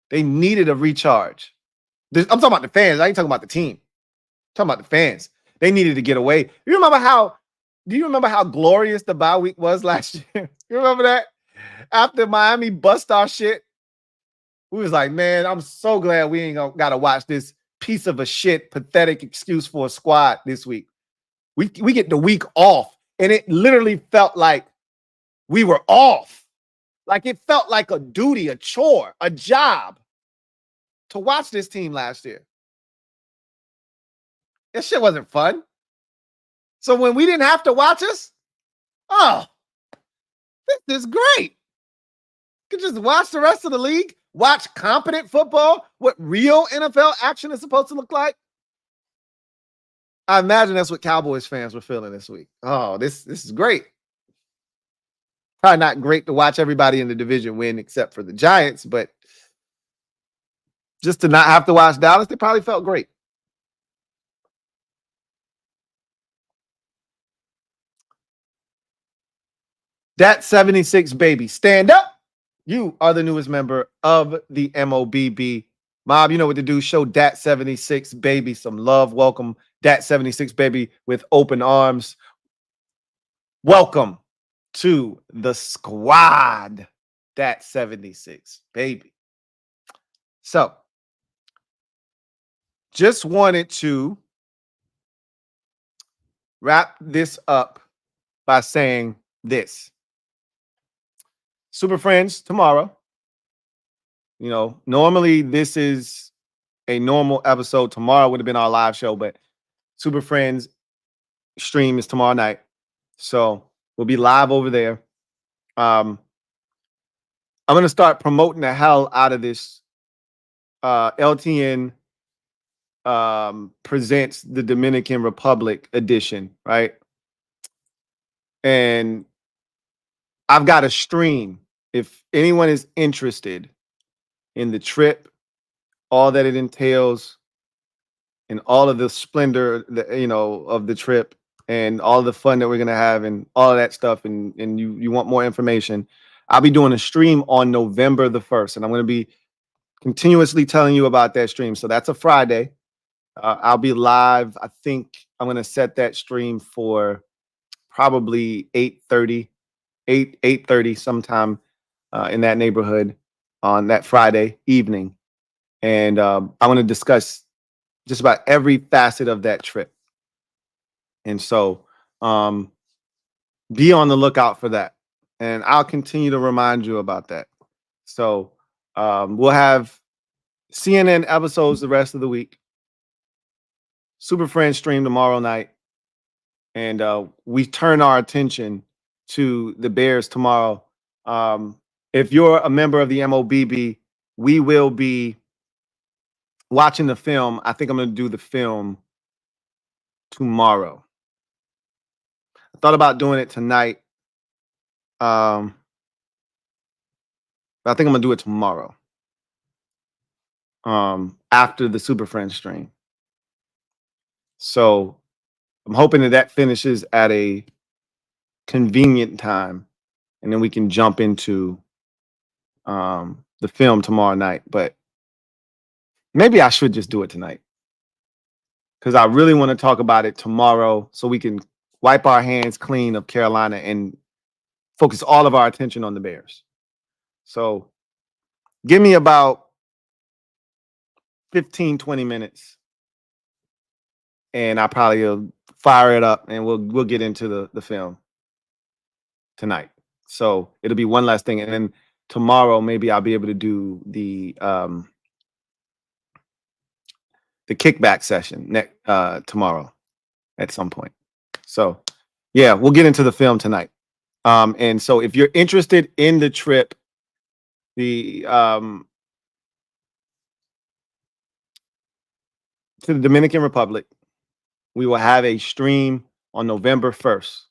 They needed a recharge. I'm talking about the fans. I ain't talking about the team. I'm talking about the fans. They needed to get away. Do you remember how glorious the bye week was last year? You remember that? After Miami bust our shit, we was like, man, I'm so glad we ain't got to watch this piece of a shit, pathetic excuse for a squad this week. We get the week off, and it literally felt like we were off. Like it felt like a duty, a chore, a job to watch this team last year. That shit wasn't fun. So when we didn't have to watch us, oh, this is great. You can just watch the rest of the league, watch competent football, what real NFL action is supposed to look like. I imagine that's what Cowboys fans were feeling this week. Oh, this is great. Probably not great to watch everybody in the division win except for the Giants, but just to not have to watch Dallas, they probably felt great. That 76 baby, stand up. You are the newest member of the MOBB. Mob, you know what to do. Show Dat 76 baby some love. Welcome Dat 76 baby with open arms. Welcome to the squad. Dat 76 baby. So, just wanted to wrap this up by saying this. Super Friends tomorrow. You know, normally this is a normal episode. Tomorrow would have been our live show, but Super Friends stream is tomorrow night. So we'll be live over there. I'm going to start promoting the hell out of this. LTN presents the Dominican Republic edition, right? And I've got a stream. If anyone is interested in the trip, all that it entails, and all of the splendor, of the trip, and all the fun that we're gonna have, and all of that stuff, and you want more information, I'll be doing a stream on November the 1st, and I'm gonna be continuously telling you about that stream. So that's a Friday. I'll be live. I think I'm gonna set that stream for probably 8:30 sometime in that neighborhood on that Friday evening. And I want to discuss just about every facet of that trip. And so be on the lookout for that. And I'll continue to remind you about that. So we'll have CNN episodes the rest of the week. Super Friends stream tomorrow night. And we turn our attention to the Bears tomorrow. If you're a member of the MOBB, we will be watching the film. I think I'm going to do the film tomorrow. I thought about doing it tonight. But I think I'm going to do it tomorrow. After the Super Friends stream. So I'm hoping that finishes at a convenient time. and then we can jump into the film tomorrow night. But maybe I should just do it tonight, because I really want to talk about it tomorrow so we can wipe our hands clean of Carolina and focus all of our attention on the Bears. So give me about 15, 20 minutes, and I probably will fire it up, and we'll get into the film tonight. So it'll be one last thing, and then tomorrow maybe I'll be able to do the kickback session tomorrow at some point. So yeah, we'll get into the film tonight. And so if you're interested in the trip, to the Dominican Republic, we will have a stream on November 1st.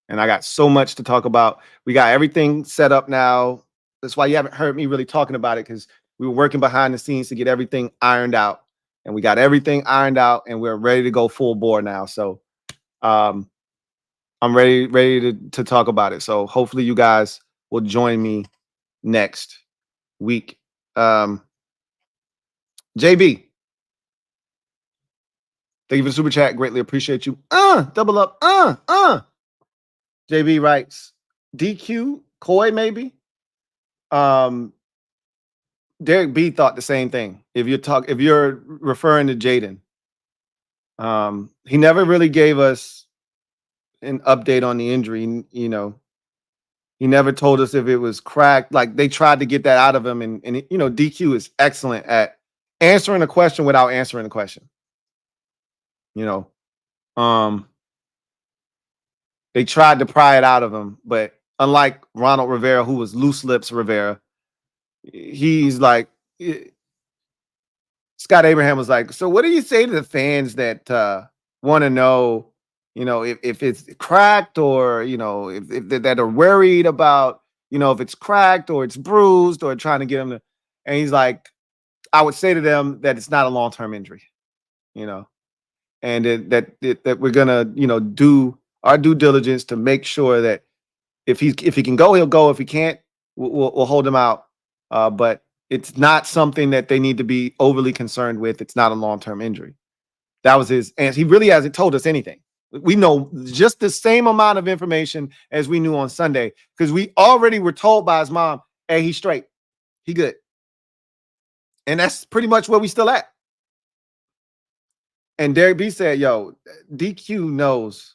And I got so much to talk about. We got everything set up now. That's why you haven't heard me really talking about it, because we were working behind the scenes to get everything ironed out. And we got everything ironed out, and we're ready to go full bore now. So I'm ready to talk about it. So hopefully you guys will join me next week. JB, thank you for the super chat. Greatly appreciate you. Double up. JB writes, DQ, Coy, maybe. Derek B thought the same thing. If you're referring to Jaden, he never really gave us an update on the injury. You know, he never told us if it was cracked. Like, they tried to get that out of him, and you know, DQ is excellent at answering a question without answering the question. You know, they tried to pry it out of him, but unlike Ronald Rivera, who was loose lips Rivera, he's like, Scott Abraham was like, so what do you say to the fans that want to know, you know, if it's cracked, or, you know, if that are worried about, you know, if it's cracked or it's bruised, or trying to get them to, and he's like, I would say to them that it's not a long-term injury, you know, and that we're gonna, you know, do our due diligence to make sure that if he can go, he'll go. If he can't, we'll hold him out. But it's not something that they need to be overly concerned with. It's not a long-term injury. That was his answer. He really hasn't told us anything. We know just the same amount of information as we knew on Sunday, because we already were told by his mom, hey, he's straight. He good. And that's pretty much where we still at. And Derek B said, yo, DQ knows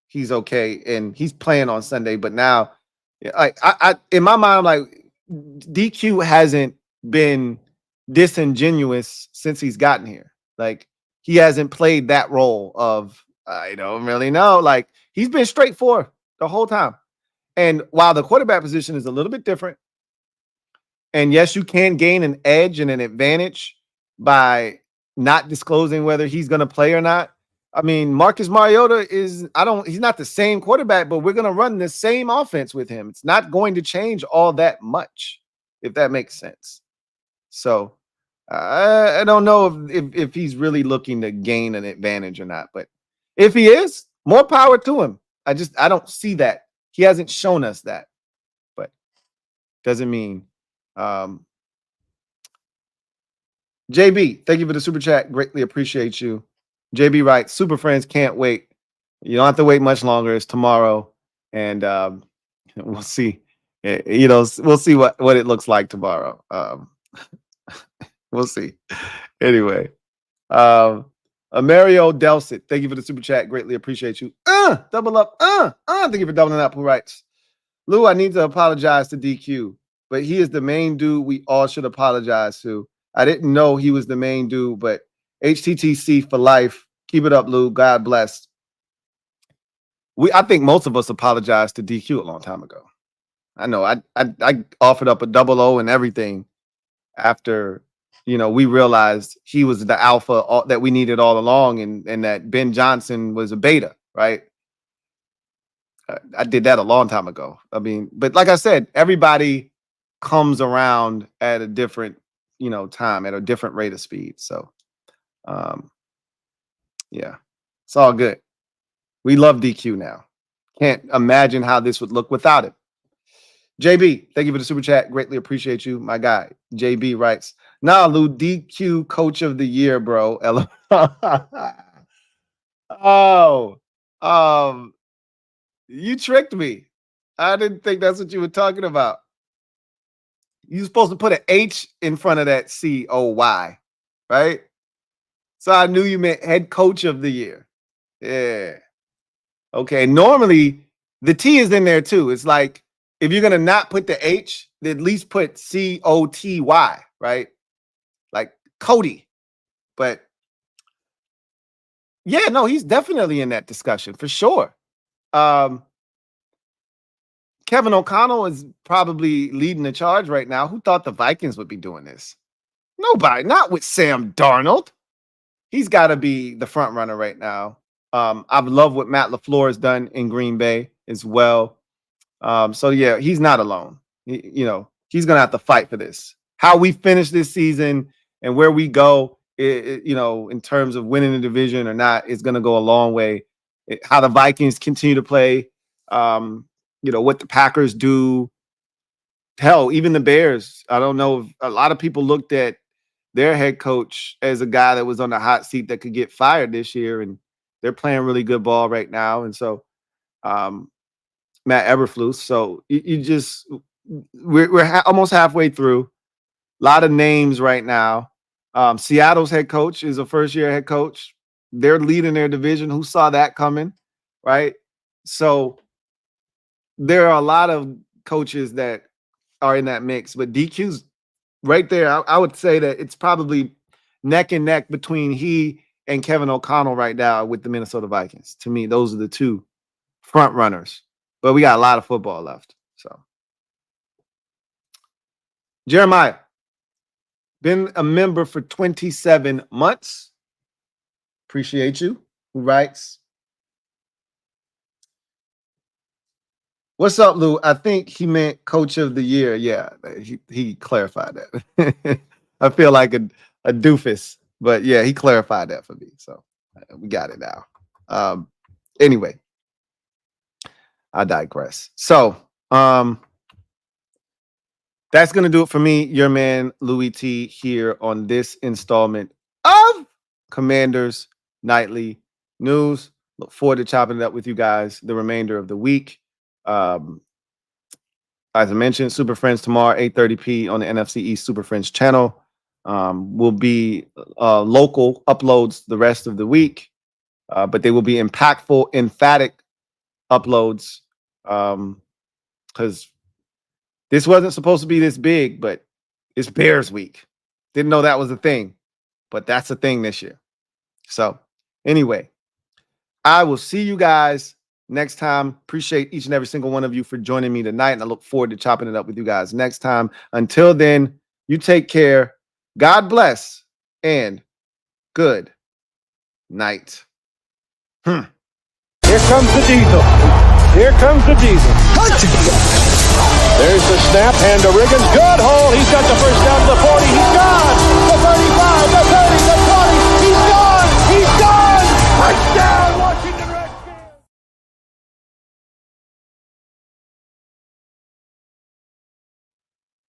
he's okay and he's playing on Sunday. But now, I in my mind, I'm like, DQ hasn't been disingenuous since he's gotten here. Like, he hasn't played that role of, I don't really know. Like, he's been straightforward the whole time. And while the quarterback position is a little bit different, and yes, you can gain an edge and an advantage by not disclosing whether he's going to play or not. I mean, Marcus Mariota he's not the same quarterback, but we're going to run the same offense with him. It's not going to change all that much, if that makes sense. So I don't know if he's really looking to gain an advantage or not, but if he is, more power to him. I don't see that. He hasn't shown us that, but doesn't mean. JB, thank you for the super chat. Greatly appreciate you. JB writes, Super Friends can't wait. You don't have to wait much longer. It's tomorrow, and we'll see. You know, we'll see what it looks like tomorrow. We'll see. Anyway, Mario Delcit, thank you for the super chat. Greatly appreciate you. Double up. Thank you for doubling up. Who writes, Lou, I need to apologize to DQ, but he is the main dude we all should apologize to. I didn't know he was the main dude, but HTTC for life. Keep it up, Lou. God bless. I think most of us apologized to DQ a long time ago. I know. I offered up a 00 and everything after, you know, we realized he was the alpha that we needed all along, and that Ben Johnson was a beta, right? I did that a long time ago. I mean, but like I said, everybody comes around at a different, you know, time, at a different rate of speed. So, yeah, it's all good. We love DQ now. Can't imagine how this would look without it. JB, thank you for the super chat. Greatly appreciate you, my guy. JB writes, nah, Lou, DQ coach of the year, bro. Oh, you tricked me. I didn't think that's what you were talking about. You're supposed to put an H in front of that COY, right? So I knew you meant head coach of the year. Yeah. Okay. Normally, the T is in there too. It's like, if you're going to not put the H, then at least put COTY, right? Like Cody. But yeah, no, he's definitely in that discussion for sure. Kevin O'Connell is probably leading the charge right now. Who thought the Vikings would be doing this? Nobody, not with Sam Darnold. He's got to be the front runner right now. I love what Matt LaFleur has done in Green Bay as well. So yeah, he's not alone. He's going to have to fight for this. How we finish this season and where we go, in terms of winning the division or not, is going to go a long way. How the Vikings continue to play, what the Packers do. Hell, even the Bears. I don't know if a lot of people looked at their head coach as a guy that was on the hot seat that could get fired this year, and they're playing really good ball right now. And so, Matt Eberflus. So we're almost halfway through. A lot of names right now. Seattle's head coach is a first-year head coach. They're leading their division. Who saw that coming, right? So there are a lot of coaches that are in that mix, but DQ's right there. I would say that it's probably neck and neck between he and Kevin O'Connell right now with the Minnesota Vikings. To me, those are the two front runners. But we got a lot of football left. So Jeremiah, been a member for 27 months. Appreciate you. Who writes, what's up, Lou? I think he meant coach of the year. Yeah, he clarified that. I feel like a doofus, but yeah, he clarified that for me. So we got it now. Anyway, I digress. So that's going to do it for me, your man, Louie T, here on this installment of Commanders Nightly News. Look forward to chopping it up with you guys the remainder of the week. As I mentioned, Super Friends tomorrow, 8:30 on the NFC East Super Friends channel. Will be local uploads the rest of the week, but they will be impactful, emphatic uploads, because this wasn't supposed to be this big, but it's Bears week. Didn't know that was a thing, but that's a thing this year. So anyway, I will see you guys next time. Appreciate each and every single one of you for joining me tonight, and I look forward to chopping it up with you guys next time. Until then, you take care. God bless, and good night. Here comes the diesel. Here comes the diesel. There's the snap, hand to Riggins. Good hole. He's got the first down to the 40. He's gone.